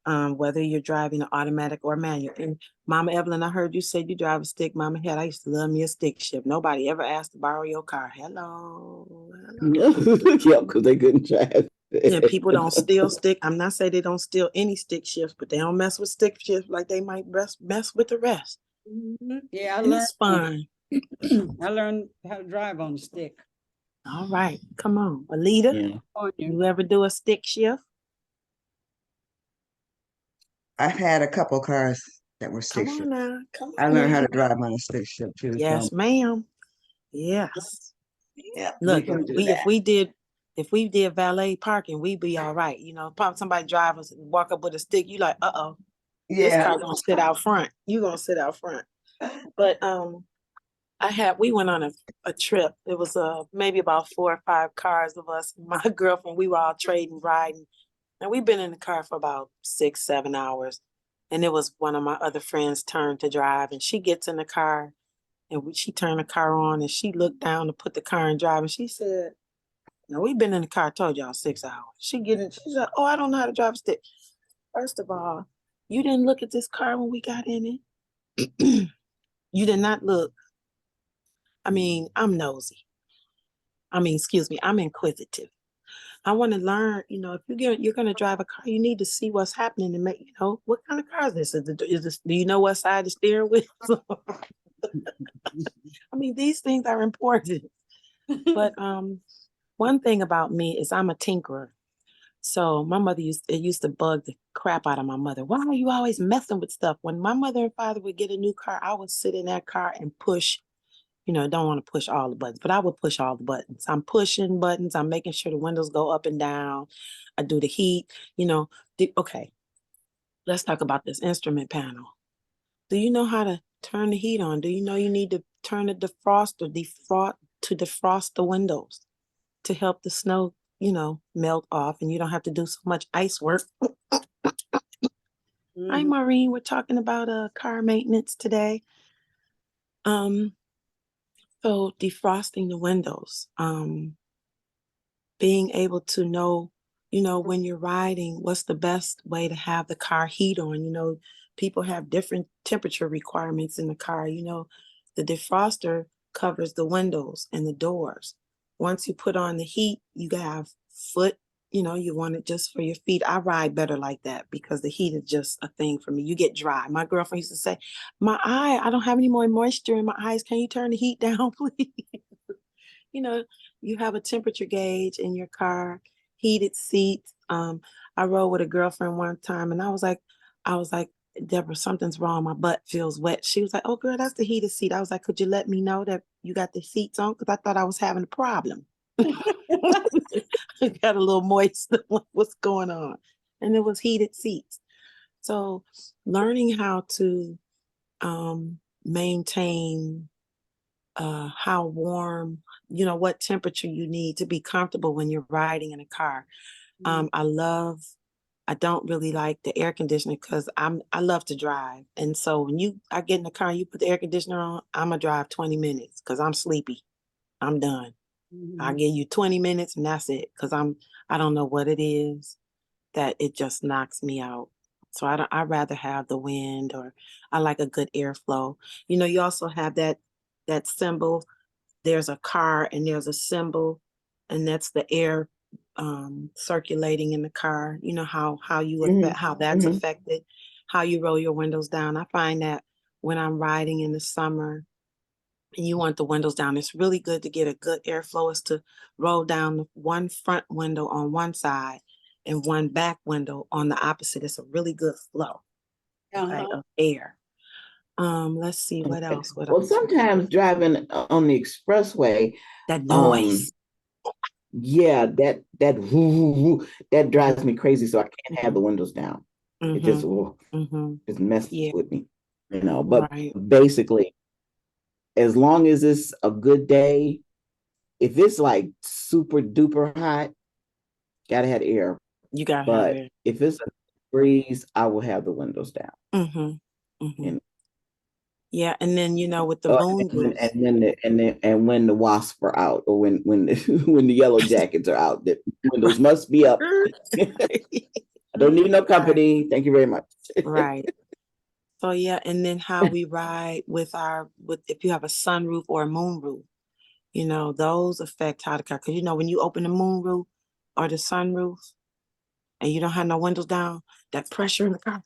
Whether you're driving an automatic or manual. And Mama Evelyn, I heard you say you drive a stick. Mama Head, I used to love me a stick shift. Nobody ever asked to borrow your car. Hello. Yep, because they couldn't drive Yeah, it. people don't steal stick. I'm not saying they don't steal any stick shifts, but they don't mess with stick shifts like they might mess with the rest. Yeah, And it's fun. I learned how to drive on the stick. All right, come on, Alita. Yeah. You ever do a stick shift? I've had a couple cars that were stick Come on shift. now, come I on learned how now. to drive on a stick shift too. Yes, So ma'am. Yes. yeah, we Look, can do if that. we did valet parking, we'd be all right. Pop somebody drive us and walk up with a stick, you like, this Yeah. car gonna sit out front. You gonna sit out front. But we went on a trip. It was maybe about 4 or 5 cars of us. My girlfriend, we were all trading, riding. And we've been in the car for about 6, 7 hours. And it was one of my other friends' turn to drive. And she gets in the car and she turned the car on and she looked down to put the car in drive. And she said, "Now we've been in the car, I told y'all 6 hours." She said, "Oh, I don't know how to drive a stick." First of all, you didn't look at this car when we got in it. You did not look. I mean, I'm nosy. Excuse me, I'm inquisitive. I want to learn, if you're going to drive a car, you need to see what's happening and make, what kind of car is this? Do you know what side the steering wheel? These things are important. But one thing about me is I'm a tinkerer. So my mother used to bug the crap out of my mother. Why are you always messing with stuff? When my mother and father would get a new car, I would sit in that car and push. Don't want to push all the buttons, but I would push all the buttons. I'm pushing buttons. I'm making sure the windows go up and down. I do the heat, okay, let's talk about this instrument panel. Do you know how to turn the heat on? Do you know you need to turn the defroster to defrost the windows to help the snow, melt off and you don't have to do so much ice work? Hi, Maureen. We're talking about car maintenance today. So defrosting the windows, being able to know, when you're riding, what's the best way to have the car heat on. People have different temperature requirements in the car. The defroster covers the windows and the doors. Once you put on the heat, you have foot, you want it just for your feet. I ride better like that because the heat is just a thing for me. You get dry. My girlfriend used to say, I don't have any more moisture in my eyes. Can you turn the heat down, please? You have a temperature gauge in your car, heated seats. I rode with a girlfriend one time and I was like, "Deborah, something's wrong. My butt feels wet." She was like, "Oh, girl, that's the heated seat." I was like, "Could you let me know that you got the seats on? Because I thought I was having a problem." Got a little moist. What's going on? And it was heated seats. So learning how to maintain how warm, what temperature you need to be comfortable when you're riding in a car. I don't really like the air conditioner because I love to drive. And so when I get in the car and you put the air conditioner on, I'm gonna drive 20 minutes because I'm sleepy. I'm done. I'll give you 20 minutes and that's it. Because I don't know what it is that it just knocks me out. So I'd rather have the wind, or I like a good airflow. You also have that symbol. There's a car and there's a symbol, and that's the air circulating in the car. You know how how that's affected, how you roll your windows down. I find that when I'm riding in the summer and you want the windows down, it's really good to get a good airflow is to roll down one front window on one side and one back window on the opposite. It's a really good flow, okay, Uh-huh. of air. Let's see what Okay. else. What Well, else? sometimes driving on the expressway, That um, noise. yeah, that whoo, whoo, that drives me crazy. So I can't have the windows down. It just Mm-hmm. just messes Yeah, with me, you know. But right. basically, as long as it's a good day, if it's like super duper hot, gotta have air. You gotta have But it. if it's a breeze, I will have the windows down. Mm-hmm. Mm-hmm. You know? Yeah, and then with the moon roofs. And when the wasps are out, or when the, when the yellow jackets are out, the windows must be up. I don't need no Right, company. Thank you very much. right. So yeah, and then how we ride with if you have a sunroof or a moon roof, those affect how the car. Because when you open the moon roof or the sunroof and you don't have no windows down, that pressure in the car,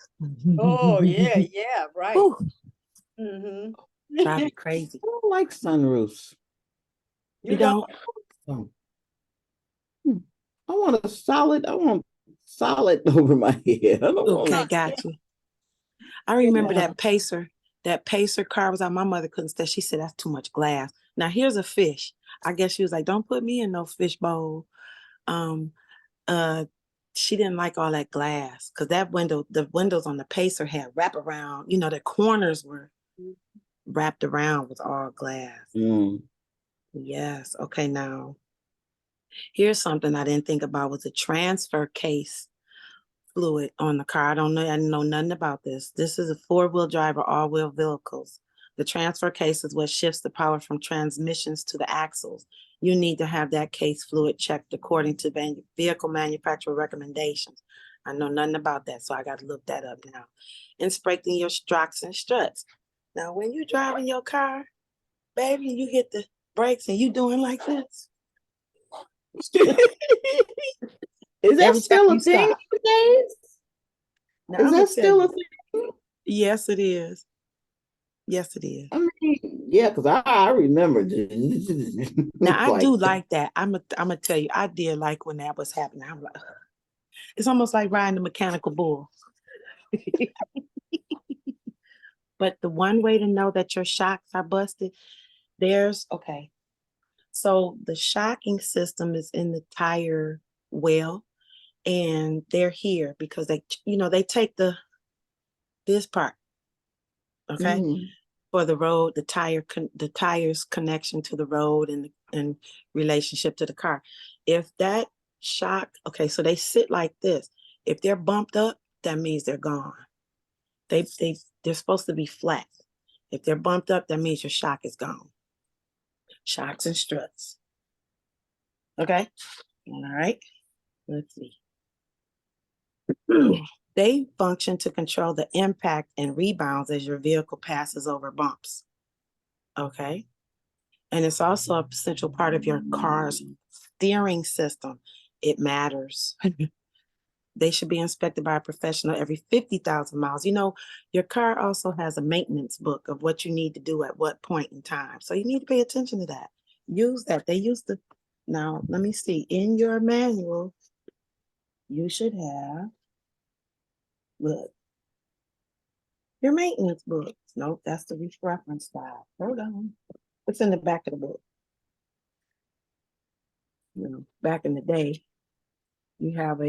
Oh, yeah, right. whew, Mm-hmm. drive you crazy. I don't like sunroofs. You You don't? don't? Oh, I want solid over my head. I don't Okay, want. got you. I Yeah. remember that Pacer car was out. My mother couldn't stand. She said, that's too much glass. Now here's a fish. I guess she was like, don't put me in no fish bowl. Um, uh, she didn't like all that glass because the windows on the Pacer had wraparound, the corners were wrapped around with all glass. Mm. Yes. Okay. Now here's something I didn't think about was a transfer case fluid on the car. I know nothing about this. This is a four-wheel drive or all-wheel vehicles. The transfer case is what shifts the power from transmissions to the axles. You need to have that case fluid checked according to vehicle manufacturer recommendations. I know nothing about that, so I got to look that up now. Inspecting your strocks and struts. Now, when you're driving your car, baby, you hit the brakes and you doing like this. Is that Every time still you a thing stop. these days? Now, Is I'm going that to tell still a you. thing? Yes, it is. Yes, it is. I mean, yeah, because I remember Now I like do like that. I'm gonna tell you, I did like when that was happening. I'm like, ugh. It's almost like riding a mechanical bull. But the one way to know that your shocks are busted, okay. So the shocking system is in the tire well, and they're here because they take this part, okay, mm, for the road, the tire's connection to the road and relationship to the car. If that okay, so they sit like this. If they're bumped up, that means they're gone. They're supposed to be flat. If they're bumped up, that means your shock is gone. Shocks and struts. Okay. All right. Let's see. They function to control the impact and rebounds as your vehicle passes over bumps. Okay. And it's also an essential part of your car's steering system. It matters. They should be inspected by a professional every 50,000 miles. Your car also has a maintenance book of what you need to do at what point in time. So you need to pay attention to that. Use that. They used to. Now, let me see. In your manual, you should have, look, your maintenance book. Nope, that's the reference file. Hold on. It's in the back of the book. Back in the day, you have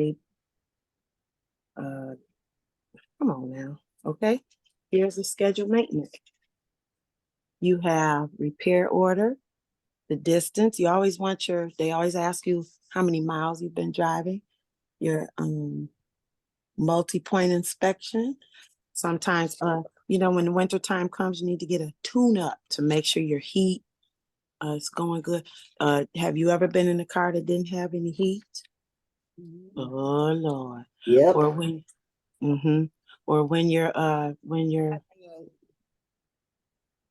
uh, come on now. Okay. Here's the scheduled maintenance. You have repair order, the distance. They always ask you how many miles you've been driving, your multi-point inspection. Sometimes, when the winter time comes, you need to get a tune-up to make sure your heat is going good. Have you ever been in a car that didn't have any heat? Oh Lord. yep. Or mm-hmm. Or when you're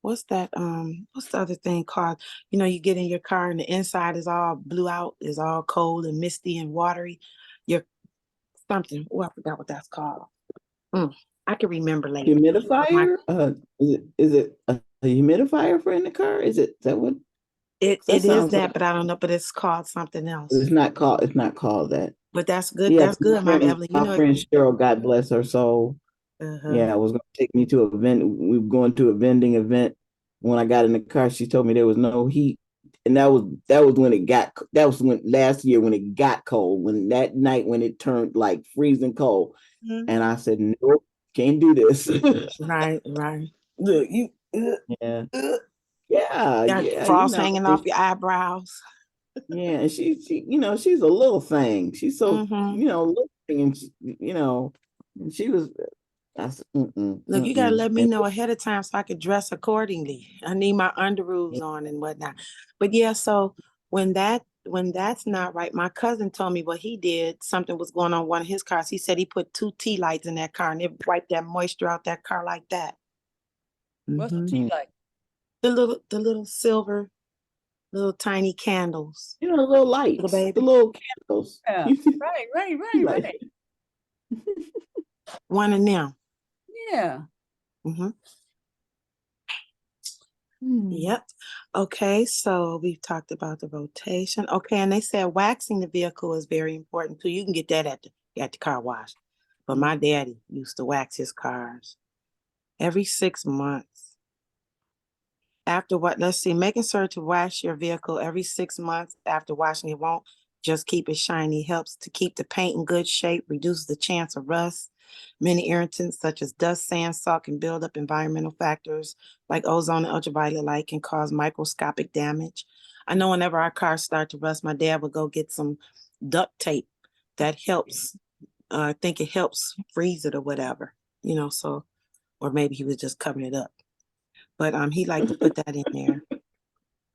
what's the other thing called? You get in your car and the inside is all blew out, is all cold and misty and watery. You're something. Oh, I forgot what that's called. I can remember later. But Humidifier? Is it a humidifier for in the car? Is that what it that is sounds that, like? but I don't know, but it's called something else. It's not called that. But that's good. Yeah, That's good, Mom Evelyn. You my know. friend Cheryl, God bless her soul. Uh-huh. Yeah, was going to take me to a event. We were going to a vending event. When I got in the car, she told me there was no heat, and that was when it got. That was when last year when it got cold. When that night when it turned like freezing cold, and I said, "Nope, can't do this." Right, right. Look, you Yeah, uh, yeah, got yeah. frost hanging off your eyebrows. Yeah, and she's a little thing. She's so Mm-hmm. little thing, and and she was. I said, Look, you gotta let me And know ahead of time so I could dress accordingly. I need my underoos on and whatnot. But yeah, so when that's not right, my cousin told me what he did. Something was going on with one of his cars. He said he put 2 tea lights in that car and it wiped that moisture out that car like that. What's the Mm-hmm. tea like? The little silver, little tiny candles, little little lights, the baby. little candles. Yeah. You see, like, Right. One of them. Yeah. Mm-hmm. hmm. Yep. Okay, so we've talked about the rotation. Okay, and they said waxing the vehicle is very important too. You can get that at the car wash. But my daddy used to wax his cars every 6 months. After what? Let's see, making sure to wash your vehicle every 6 months after washing it won't just keep it shiny. Helps to keep the paint in good shape, reduces the chance of rust. Many irritants such as dust, sand, salt can build up. Environmental factors like ozone and ultraviolet light can cause microscopic damage. I know whenever our cars start to rust, my dad would go get some duct tape that helps. I think it helps freeze it or whatever, so, or maybe he was just covering it up. But he liked to put that in there.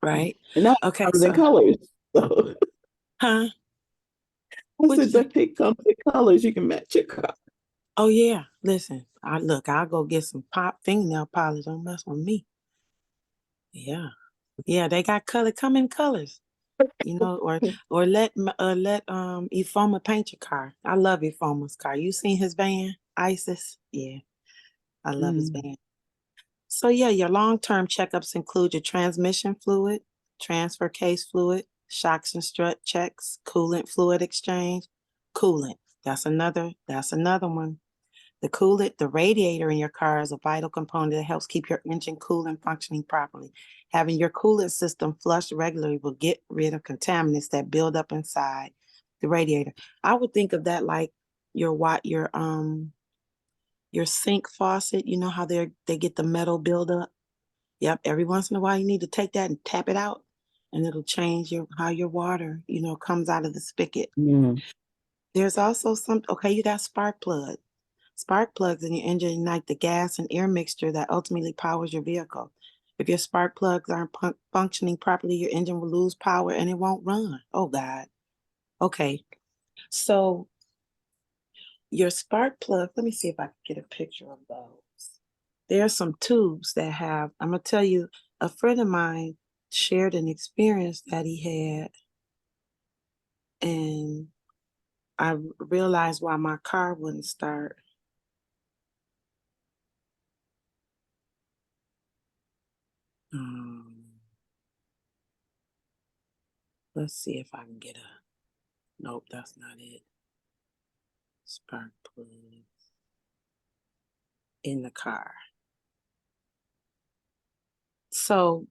Right. And now it Okay. comes in colors. So Huh? I What'd said you say? duct tape comes in colors. You can match your car. Oh yeah. Listen, I'll go get some fingernail polish. Don't mess with me. Yeah. Yeah, they got color, come in colors, or let Ifoma paint your car. I love Ifoma's car. You seen his van, Isis? Yeah, I love his Mm. van. So yeah, your long-term checkups include your transmission fluid, transfer case fluid, shocks and strut checks, coolant fluid exchange, coolant. That's another one. The coolant, the radiator in your car is a vital component that helps keep your engine cool and functioning properly. Having your coolant system flushed regularly will get rid of contaminants that build up inside the radiator. I would think of that like your sink faucet. You know how they get the metal buildup. Yep. Every once in a while, you need to take that and tap it out, and it'll change how your water comes out of the spigot. Yeah. There's also okay, you got spark plugs. Spark plugs in your engine ignite the gas and air mixture that ultimately powers your vehicle. If your spark plugs aren't functioning properly, your engine will lose power and it won't run. Oh, God. Okay. So your spark plug, let me see if I can get a picture of those. There are some tubes that I'm going to tell you, a friend of mine shared an experience that he had, and I realized why my car wouldn't start. Let's see if I can get nope, that's not it. Spark plugs in the car. So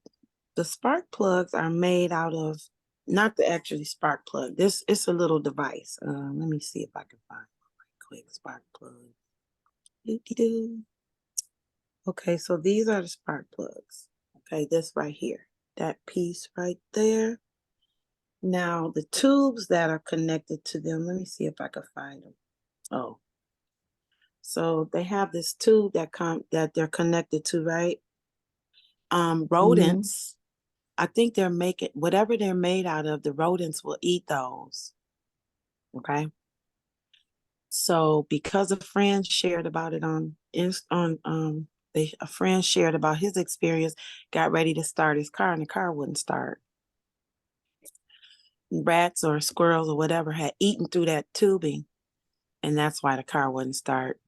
the spark plugs are made out of not the actually spark plug. It's a little device. Let me see if I can find one right quick. Spark plug. Doo-dee-doo. Okay, so these are the spark plugs. Okay, this right here. That piece right there. Now the tubes that are connected to them, let me see if I can find them. Oh, so they have this tube that they're connected to, right? Mhm. Rodents, I think they're making whatever they're made out of, the rodents will eat those. Okay. So because a friend shared about it a friend shared about his experience, got ready to start his car and the car wouldn't start. Rats or squirrels or whatever had eaten through that tubing, and that's why the car wouldn't start.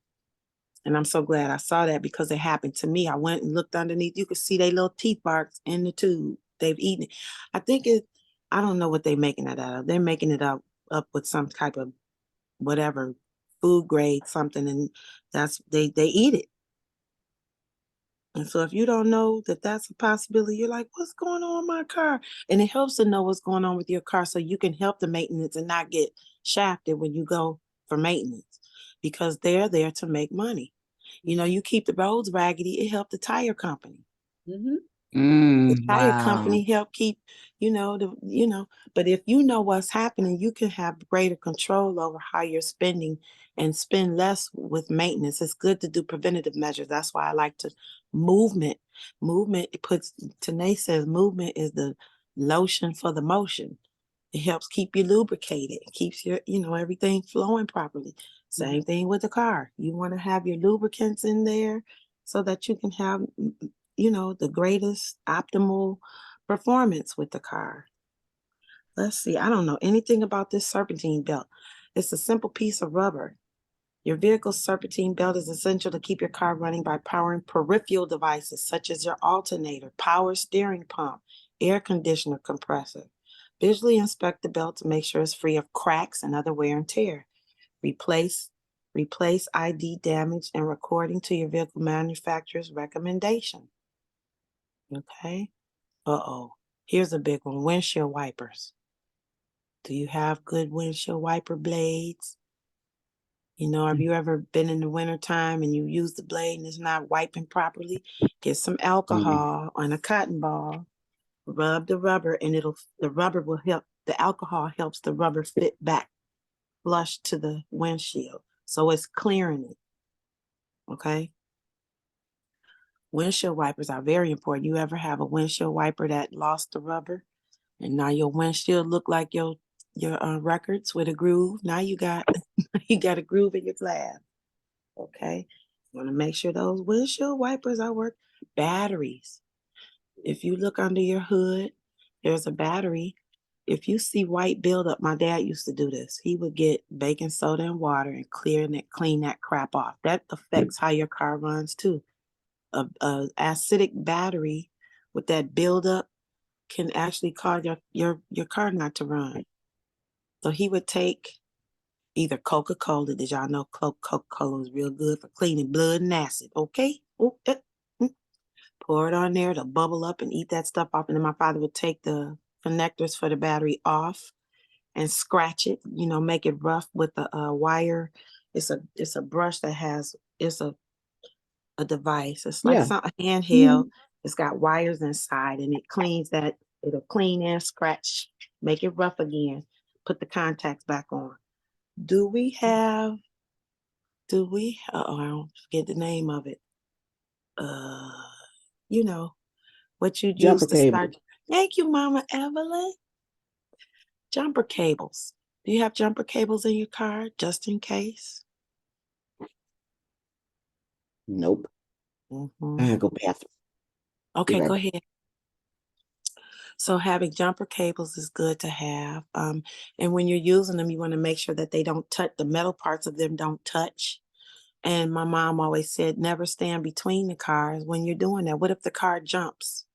And I'm so glad I saw that because it happened to me. I went and looked underneath. You could see their little teeth marks in the tube. They've eaten it. I don't know what they're making it out of. They're making it up with some type of whatever food grade something, and that's they eat it. And so if you don't know that that's a possibility, you're like, what's going on with my car? And it helps to know what's going on with your car so you can help the maintenance and not get shafted when you go for maintenance, because they're there to make money. You know, you keep the roads raggedy, it helped the tire company. Mm-hmm. The tire Wow. company help keep, but if you know what's happening, you can have greater control over how you're spending and spend less with maintenance. It's good to do preventative measures. That's why I like to movement. Movement, it puts, Tanae says movement is the lotion for the motion. It helps keep you lubricated. It keeps your, everything flowing properly. Same thing with the car. You want to have your lubricants in there so that you can have, the greatest optimal performance with the car. Let's see. I don't know anything about this serpentine belt. It's a simple piece of rubber. Your vehicle's serpentine belt is essential to keep your car running by powering peripheral devices such as your alternator, power steering pump, air conditioner, compressor. Visually inspect the belt to make sure it's free of cracks and other wear and tear. Replace ID damage and according to your vehicle manufacturer's recommendation. Okay. Here's a big one. Windshield wipers. Do you have good windshield wiper blades? Have you ever been in the wintertime and you use the blade and it's not wiping properly? Get some alcohol on a cotton ball, rub the rubber, and the rubber will help. The alcohol helps the rubber fit back flush to the windshield. So it's clearing it. Okay. Windshield wipers are very important. You ever have a windshield wiper that lost the rubber? And now your windshield look like your records with a groove. Now you got a groove in your glass. Okay, you want to make sure those windshield wipers are working. Batteries. If you look under your hood, there's a battery. If you see white buildup, my dad used to do this. He would get baking soda and water and clean that crap off. That affects how your car runs too. A acidic battery with that buildup can actually cause your car not to run. So he would take either Coca-Cola. Did y'all know Coca-Cola is real good for cleaning blood and acid? Okay. Pour it on there to bubble up and eat that stuff off. And then my father would take the connectors for the battery off and scratch it, make it rough with the wire. It's a brush that has, it's a device. It's like a handheld. It's got wires inside and it cleans that. It'll clean and scratch, make it rough again, put the contacts back on. I don't forget the name of it. What you'd use Jumper to cable. start. Thank you, Mama Evelyn. Jumper cables. Do you have jumper cables in your car just in case? Nope. I gotta go bathroom. Okay, Right go back. ahead. So having jumper cables is good to have. And when you're using them, you want to make sure that they don't touch, the metal parts of them don't touch. And my mom always said, never stand between the cars when you're doing that. What if the car jumps?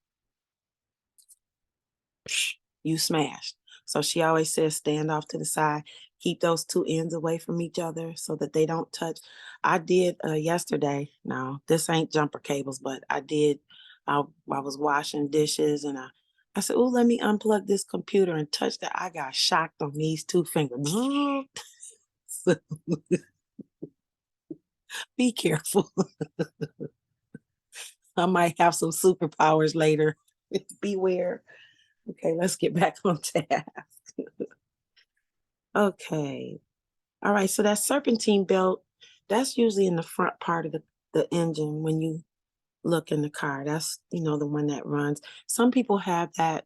You smashed. So she always says, stand off to the side, keep those two ends away from each other so that they don't touch. I did yesterday. No, this ain't jumper cables, but I did. I was washing dishes and I said, oh, let me unplug this computer and touch that. I got shocked on these two fingers. So, be careful. I might have some superpowers later. Beware. Okay, let's get back on task. Okay. All right. So that serpentine belt, that's usually in the front part of the engine when you look in the car. That's, the one that runs. Some people have that,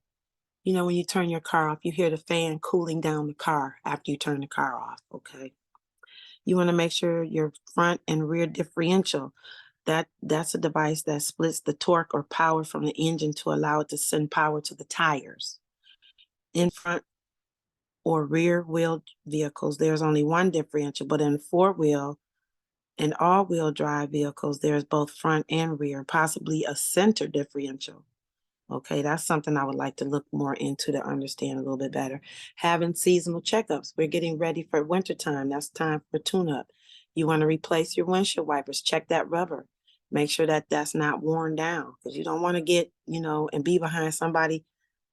when you turn your car off, you hear the fan cooling down the car after you turn the car off. Okay. You want to make sure your front and rear differential, that's a device that splits the torque or power from the engine to allow it to send power to the tires. In front or rear wheel vehicles, there's only one differential, but in four-wheel and all-wheel drive vehicles, there's both front and rear, possibly a center differential. Okay, that's something I would like to look more into to understand a little bit better. Having seasonal checkups. We're getting ready for wintertime. That's time for tune-up. You want to replace your windshield wipers. Check that rubber. Make sure that that's not worn down because you don't want to get, and be behind somebody,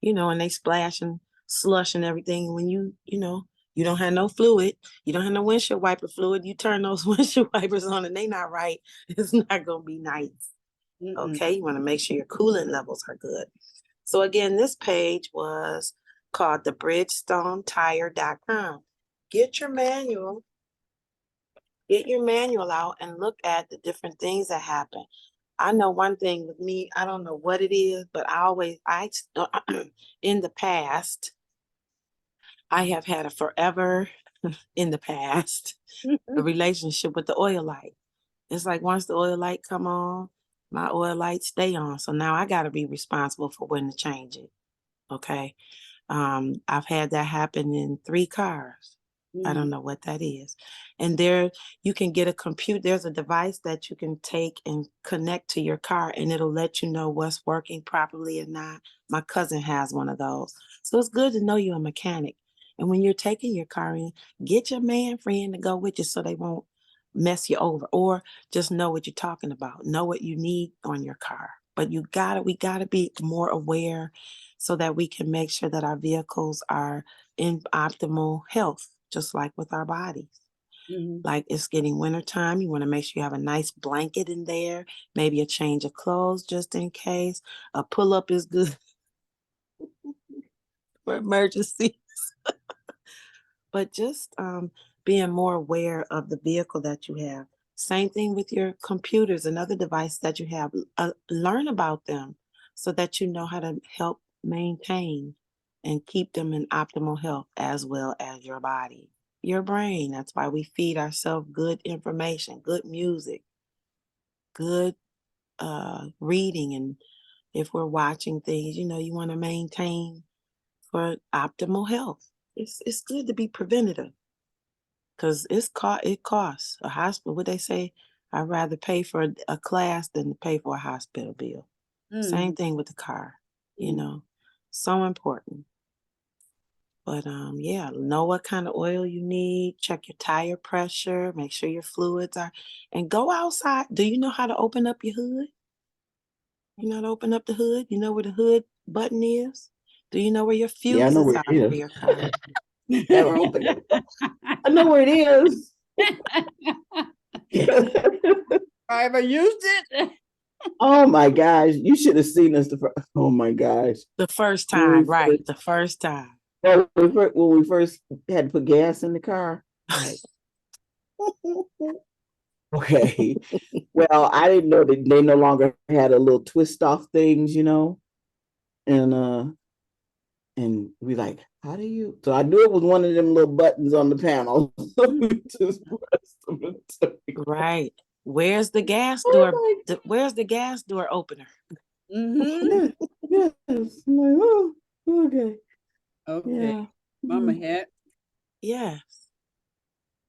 and they splash and slush and everything. When you don't have no fluid, you don't have no windshield wiper fluid, you turn those windshield wipers on and they not right, it's not going to be nice. Okay, you want to make sure your coolant levels are good. So again, this page was called the BridgestoneTire.com. Get your manual out and look at the different things that happen. I know one thing with me, I don't know what it is, but in the past, I have had a forever in the past, a relationship with the oil light. It's like once the oil light come on, my oil light stay on. So now I got to be responsible for when to change it. Okay. I've had that happen in 3 cars. I don't know what that is. And there you can get a computer. There's a device that you can take and connect to your car and it'll let you know what's working properly or not. My cousin has one of those. So it's good to know you're a mechanic. And when you're taking your car in, get your man friend to go with you so they won't mess you over, or just know what you're talking about. Know what you need on your car. But we gotta be more aware so that we can make sure that our vehicles are in optimal health, just like with our bodies. Like it's getting wintertime. You want to make sure you have a nice blanket in there, maybe a change of clothes just in case. A pull-up is good for emergencies. But just being more aware of the vehicle that you have. Same thing with your computers and other devices that you have. Learn about them so that you know how to help maintain and keep them in optimal health, as well as your body, your brain. That's why we feed ourselves good information, good music, good reading. And if we're watching things, you want to maintain for optimal health. It's good to be preventative. Because it costs a hospital. What they say, I'd rather pay for a class than to pay for a hospital bill. Same thing with the car, so important. But yeah, know what kind of oil you need. Check your tire pressure. Make sure your fluids are, and go outside. Do you know how to open up your hood? You know how to open up the hood? You know where the hood button is? Do you know where your Yeah, I know fuses where are it for is. your car? Never opened it. I know where it is. I ever used it? Oh my gosh, you should have seen us oh my gosh. The first When time, we right? first, The first time. when we first had to put gas in the car. Like, okay. Well, I didn't know that they no longer had a little twist off things, and we like, how do you? So I knew it was one of them little buttons on the panel. So we just pressed them until Right. Where's the gas door? oh Where's the gas door opener? yes, yes. I'm like, oh, okay. Okay, Yeah. Mama Het, Yes.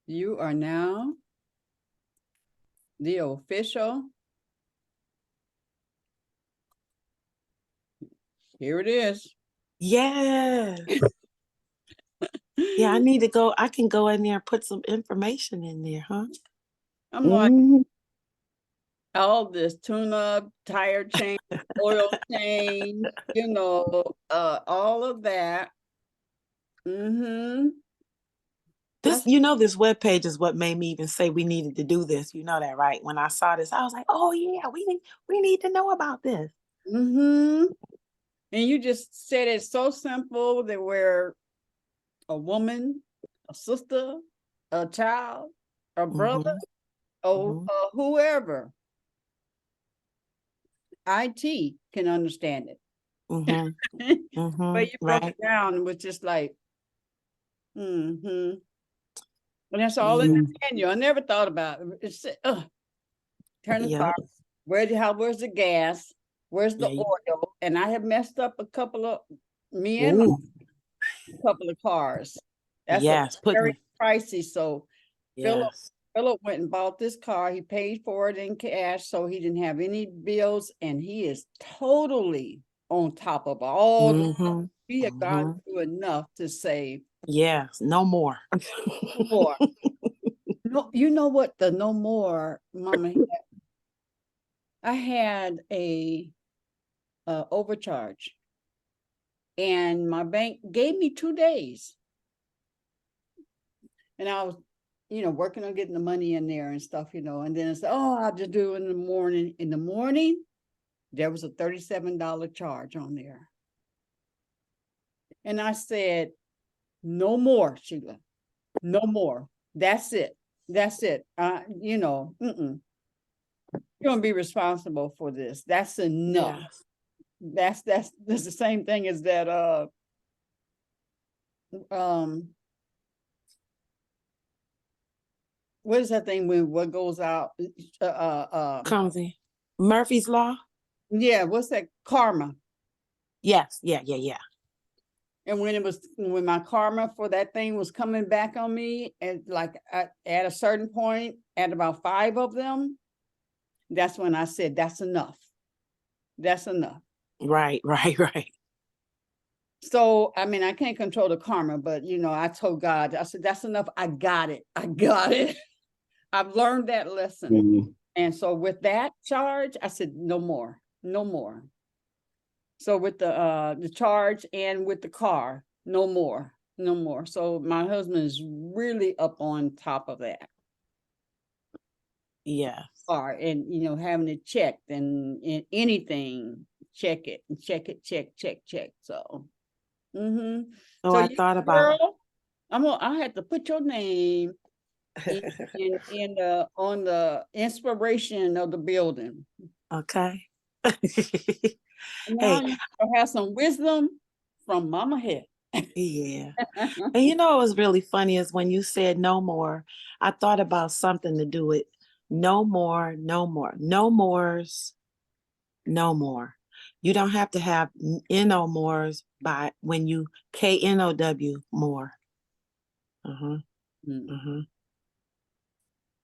you are now the official. Here it is. Yes. Yeah, I need to go. I can go in there and put some information in there, huh? I'm like, all this tune-up, tire change, oil change, all of that. This webpage is what made me even say we needed to do this. You know that, right? When I saw this, I was like, oh yeah, we need to know about this. And you just said it so simple that where a woman, a sister, a child, a brother, or whoever, IT can understand it. But you broke it down and was just like, and that's all in the manual. I never thought about it. It's turn the car. Where's the gas? Where's the oil? And I have messed up a couple of couple of cars. That's very pricey. So Philip went and bought this car. He paid for it in cash, so he didn't have any bills, and he is totally on top of all the Mm-hmm. we have gone Mm-hmm. through enough to say Yes, no more. no more. No, you know what the no more, Mama? I had a overcharge, and my bank gave me 2 days, and I was, working on getting the money in there and stuff, and then it's oh, I'll just do it in the morning. In the morning, there was a $37 charge on there, and I said, no more, Sheila, no more. That's it. That's it. Mm-mm. You're gonna be responsible for this. That's enough. Yes. That's the same thing as that um what is that thing when what goes out Comes in. Murphy's Law? yeah, what's that, karma? Yes. Yeah, yeah, yeah. And when my karma for that thing was coming back on me, and like at a certain point, at about 5 of them, that's when I said, that's enough. That's enough. Right, right, right. So, I mean, I can't control the karma, but I told God, I said, that's enough. I got it. I got it. I've learned that lesson. Mhm. And so with that charge, I said, no more, no more. So with the charge and with the car, no more, no more. So my husband is really up on top of that Yeah. car, and having it checked, and anything, check it, check. So So so I you thought about girl, I had to put your name in the on the inspiration of the building. okay. Now Hey, you have some wisdom from Mama Head. yeah. And you know what was really funny is when you said no more, I thought about something to do with no more, no more, no mores, no more. You don't have to have no mores by when you KNOW more. Uh-huh. Uh-huh.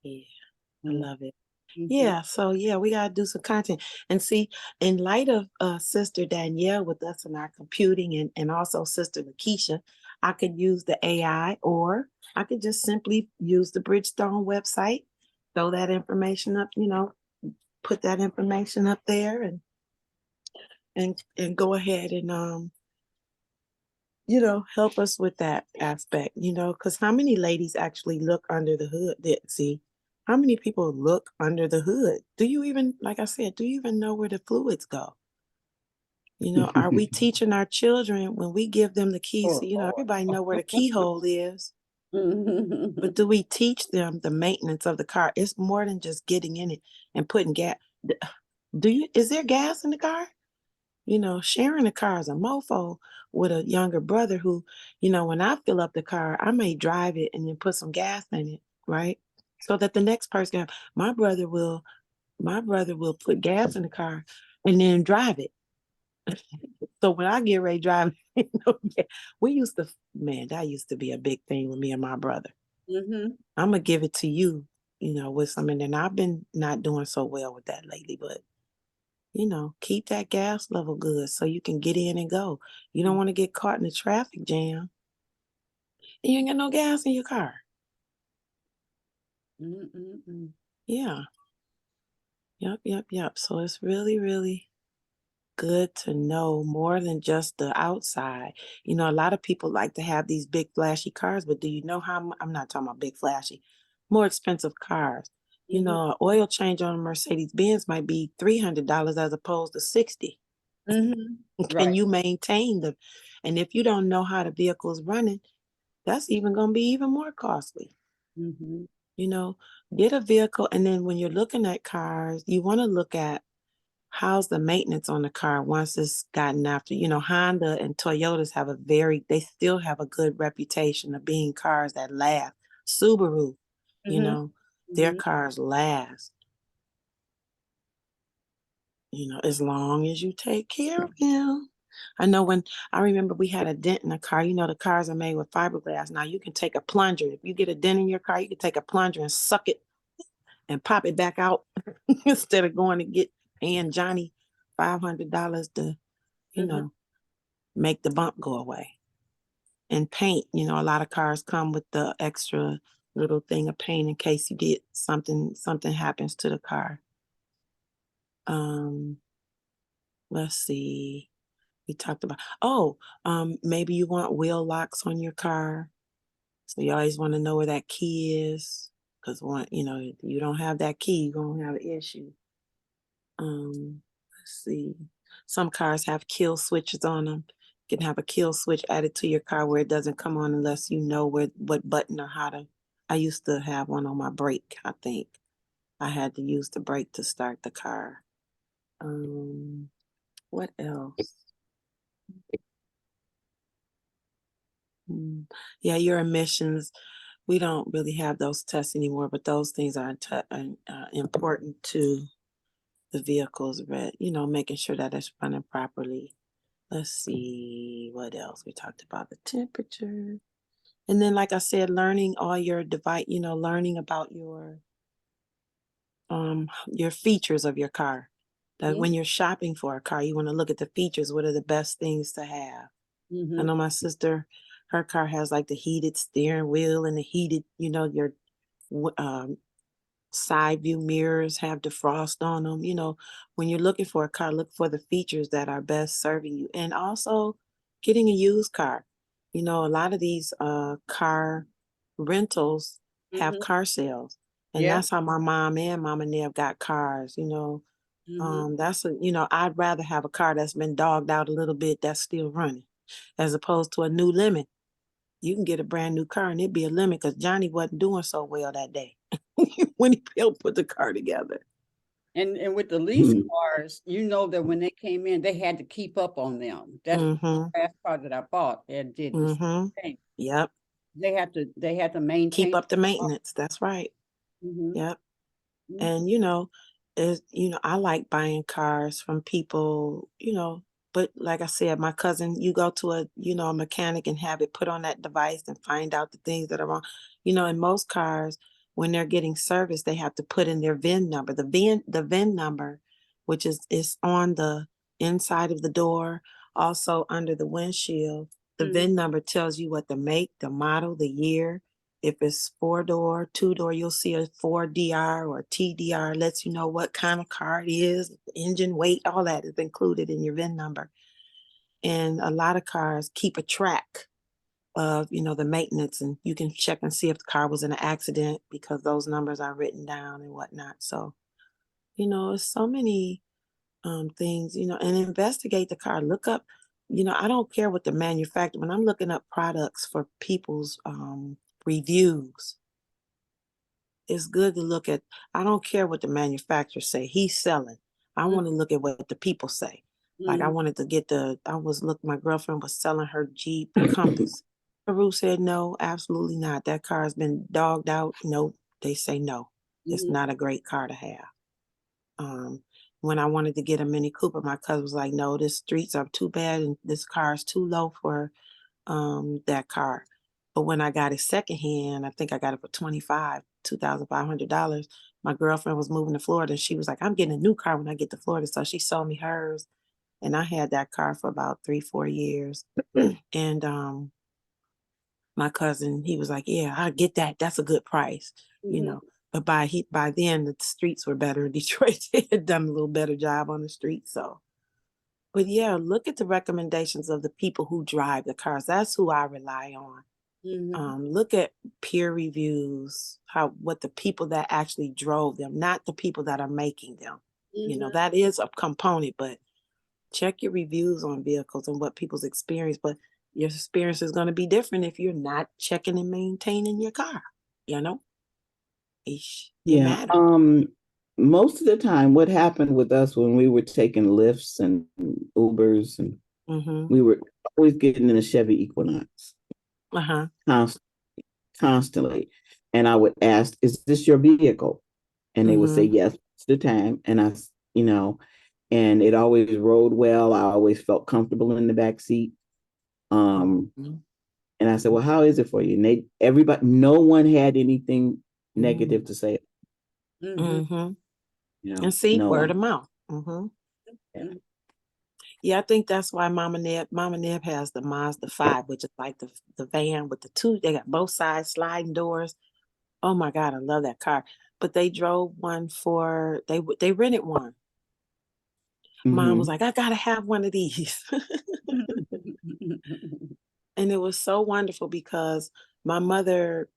Yeah, I love it. Yeah, so yeah, we gotta do some content. And see, in light of Sister Danielle with us in our computing and also Sister Lakeisha, I could use the AI, or I could just simply use the Bridgestone website, throw that information up, put that information up there and go ahead and help us with that aspect, because how many ladies actually look under the hood? See, how many people look under the hood? Do you even, like I said, do you even know where the fluids go? Are we teaching our children when we give them the keys? So, everybody know where the keyhole is, but do we teach them the maintenance of the car? It's more than just getting in it and putting gas. Is there gas in the car? Sharing a car is a mofo with a younger brother who, when I fill up the car, I may drive it and then put some gas in it, right? So that the next person, my brother will put gas in the car and then drive it. So when I get ready to drive, we used to, man, that used to be a big thing with me and my brother. I'm gonna give it to you, with something. And I've been not doing so well with that lately, but keep that gas level good so you can get in and go. You don't want to get caught in a traffic jam and you ain't got no gas in your car. Yeah. Yep. So it's really, really good to know more than just the outside. A lot of people like to have these big flashy cars, but do you know I'm not talking about big flashy, more expensive cars. An oil change on a Mercedes Benz might be $300 as opposed to $60. Can Right. you maintain them? And if you don't know how the vehicle is running, that's even going to be even more costly. Get a vehicle, and then when you're looking at cars, you want to look at how's the maintenance on the car once it's gotten after. Honda and Toyotas they still have a good reputation of being cars that last. Subaru, their cars last. As long as you take care of them. I remember we had a dent in the car. The cars are made with fiberglass. Now you can take a plunger. If you get a dent in your car, you can take a plunger and suck it and pop it back out instead of going to paying Johnny $500 to, you know, make the bump go away. And paint, a lot of cars come with the extra little thing of paint in case you get something happens to the car. Let's see. We talked about, maybe you want wheel locks on your car. So you always want to know where that key is. Because you don't have that key, you're going to have an issue. Let's see. Some cars have kill switches on them. You can have a kill switch added to your car where it doesn't come on unless you know what button or how to. I used to have one on my brake, I think. I had to use the brake to start the car. What else? Yeah, your emissions. We don't really have those tests anymore, but those things are important to the vehicles, but making sure that it's running properly. Let's see what else. We talked about the temperature. And then, like I said, learning all your device, learning about your features of your car. That when you're shopping for a car, you want to look at the features. What are the best things to have? I know my sister, her car has like the heated steering wheel and the heated, your side view mirrors have defrost on them. When you're looking for a car, look for the features that are best serving you. And also getting a used car. A lot of these car rentals have car sales. And Yeah. that's how my mom and Mama Nev got cars. I'd rather have a car that's been dogged out a little bit that's still running as opposed to a new lemon. You can get a brand new car and it'd be a lemon because Johnny wasn't doing so well that day when he helped put the car together. And with the lease cars, that when they came in, they had to keep up on them. That's the last car that I bought and did the same thing. Yep. They had to maintain. Keep up the maintenance. That's right. Yep. And I like buying cars from people, but like I said, my cousin, you go to a mechanic and have it put on that device and find out the things that are wrong. In most cars, when they're getting serviced, they have to put in their VIN number. The VIN number, which is on the inside of the door, also under the windshield. The VIN number tells you what the make, the model, the year. If it's 4-door, 2-door, you'll see a 4DR or TDR, lets you know what kind of car it is, engine weight, all that is included in your VIN number. And a lot of cars keep a track of, the maintenance, and you can check and see if the car was in an accident because those numbers are written down and whatnot. So, it's so many things, and investigate the car. Look up, I don't care what the manufacturer, when I'm looking up products for people's reviews, it's good to look at, I don't care what the manufacturer say, he's selling. I want to look at what the people say. Like I wanted to get my girlfriend was selling her Jeep Compass. Peru said, no, absolutely not. That car has been dogged out. No, they say no. It's not a great car to have. When I wanted to get a Mini Cooper, my cousin was like, no, the streets are too bad and this car is too low for that car. But when I got it secondhand, I think I got it for $2,500. My girlfriend was moving to Florida and she was like, I'm getting a new car when I get to Florida. So she sold me hers. And I had that car for about 3-4 years. And my cousin, he was like, yeah, I get that. That's a good price, But by then the streets were better in Detroit. They had done a little better job on the street. So, but yeah, look at the recommendations of the people who drive the cars. That's who I rely on. Look at peer reviews, what the people that actually drove them, not the people that are making them. That is a component, but check your reviews on vehicles and what people's experience. But your experience is going to be different if you're not checking and maintaining your car. It matters. Most of the time, what happened with us when we were taking Lyfts and Ubers, and we were always getting in a Chevy Equinox. Constantly. And I would ask, is this your vehicle? And they would say yes most of the time. And and it always rode well. I always felt comfortable in the back seat. And I said, well, how is it for you? And no one had anything negative to say. And see, word of mouth. Yeah, I think that's why Mama Neb has the Mazda 5, which is like the van with the two, they got both sides sliding doors. Oh my God, I love that car. But they drove one for, they rented one. Mom was Mhm. like, I gotta have one of these. And it was so wonderful because my mother,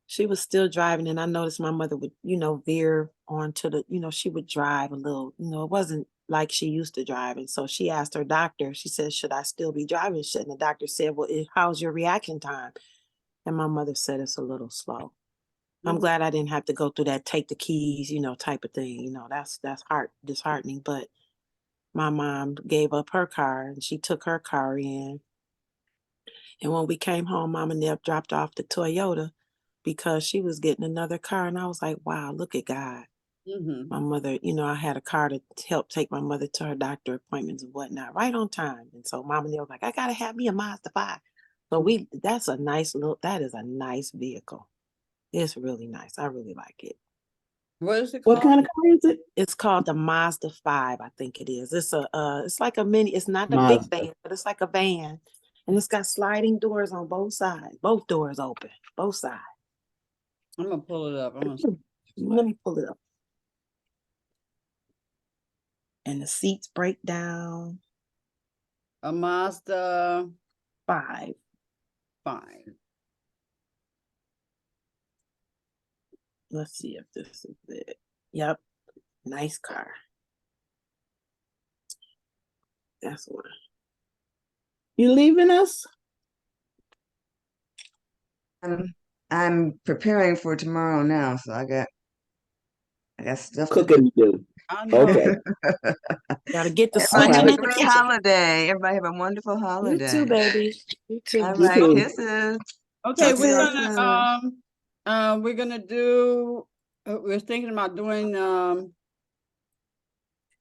she was still driving, and I noticed my mother would, veer onto the, she would drive a little, it wasn't like she used to drive. And so she asked her doctor, she said, should I still be driving? And the doctor said, well, how's your reaction time? And my mother said, it's a little slow. I'm glad I didn't have to go through that take the keys, type of thing. That's disheartening. But my mom gave up her car and she took her car in. And when we came home, Mama Neb dropped off the Toyota because she was getting another car. And I was like, wow, look at God. My mother, I had a car to help take my mother to her doctor appointments and whatnot, right on time. And so Mama Neb was like, I gotta have me a Mazda 5. So that is a nice vehicle. It's really nice. I really like it. What is it What called? kind of car is it? It's called the Mazda 5, I think it is. It's like a mini, it's not a big Mazda. van, but it's like a van. And it's got sliding doors on both sides. Both doors open, both sides. I'm gonna pull it up. I'm gonna see. Let me pull it up. And the seats break down. A Mazda 5. 5. Let's see if this is it. Yep. Nice car. That's one. You leaving us? I'm preparing for tomorrow now, so I got stuff to do. Cooking to do. I know. Okay. Gotta get the All Everybody have swinging a right. in the great kitchen. holiday. Everybody have a wonderful You too, holiday. baby. You too. All You right, too. kisses. Okay, Talk to we're y'all gonna soon. we're gonna do. We're thinking about doing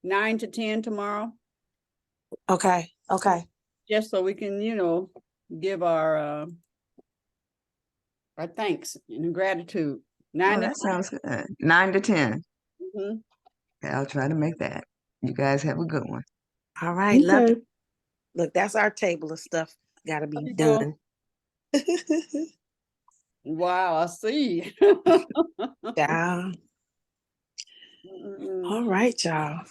9 to 10 tomorrow, Okay. just so we can, give our thanks and gratitude. 9 Oh, to that sounds good. 9 to 10. 10. Okay, I'll try to make that. You guys have a good one. All right. Love Okay. it. Look, that's our table of stuff. Gotta be There you go. done. Wow, I see. Yeah. All right, y'all.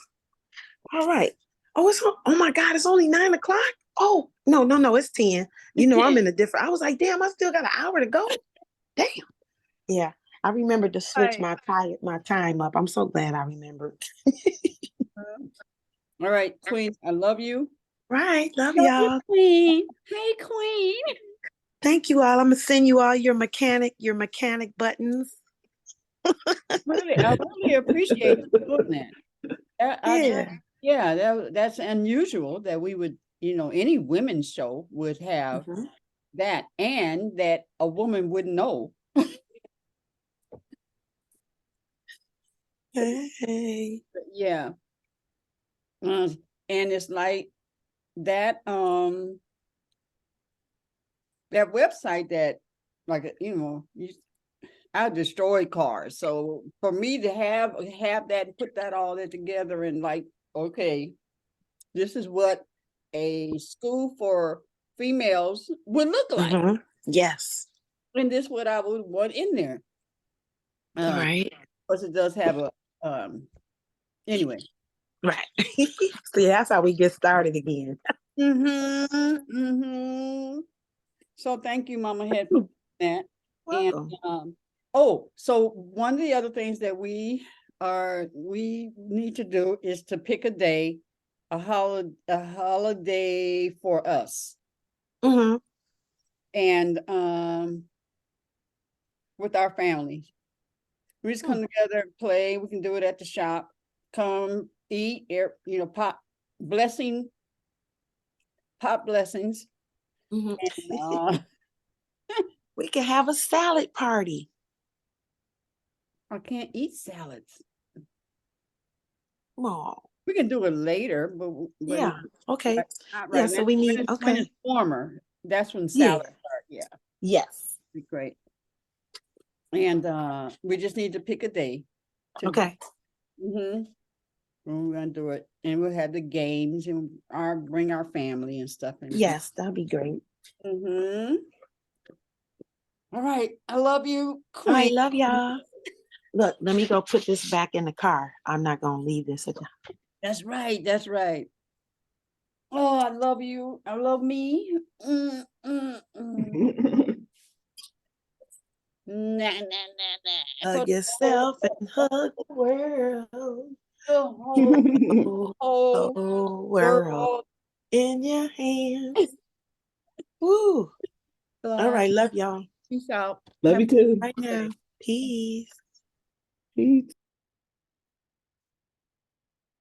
All right. Oh my God, it's only 9 o'clock. Oh, no, it's 10. I'm in a different. I was like, damn, I still got an hour to go. Damn. Yeah. I remembered to switch Right. my time up. I'm so glad I remembered. All right, Queen, I love you. Right. Love Love you, y'all. Queen. Hey, Queen. Thank you all. I'm gonna send you all your mechanic buttons. Really, I really appreciate you doing that. That's unusual that we would, any women's show would have Mhm. that, and that a woman wouldn't know. Hey. Yeah. And it's like that, that website that, like, I destroy cars. So for me to have that, put that all that together and like, okay, this is what a school for females would look like. Mhm. Yes. And this is what I would want in there. All right. Plus it does have a anyway. Right. See, that's how we get started again. So thank you, Mama Head, for that. Welcome. And so one of the other things that we need to do is to pick a day, a holiday for us. Mm-hmm. And with our family. We just come together, play. We can do it at the shop. Come eat, pop blessings. Mm-hmm. And, We can have a salad party. I can't eat salads. Oh. We can do it later, but Yeah. Okay. not Yeah. right So now. we need. When Okay. it's warmer, that's when Yeah. salads start. Yeah, Yes. be great. And we just need to pick a day. Okay. We're gonna do it, and we'll have the games, and bring our family and stuff. And Yes, that'd be great. Mm-hmm. All right, I love you, All right, Queen. love y'all. Look, let me go put this back in the car. I'm not gonna leave this at the That's right. That's right. Oh, I love you. I love me. Nah, nah, nah, nah. hug yourself and hug the world. The whole, Oh, whole whole world world. in your hands. Woo. All right, love y'all. Peace out. Love Have you too. Right now. Peace. Peace.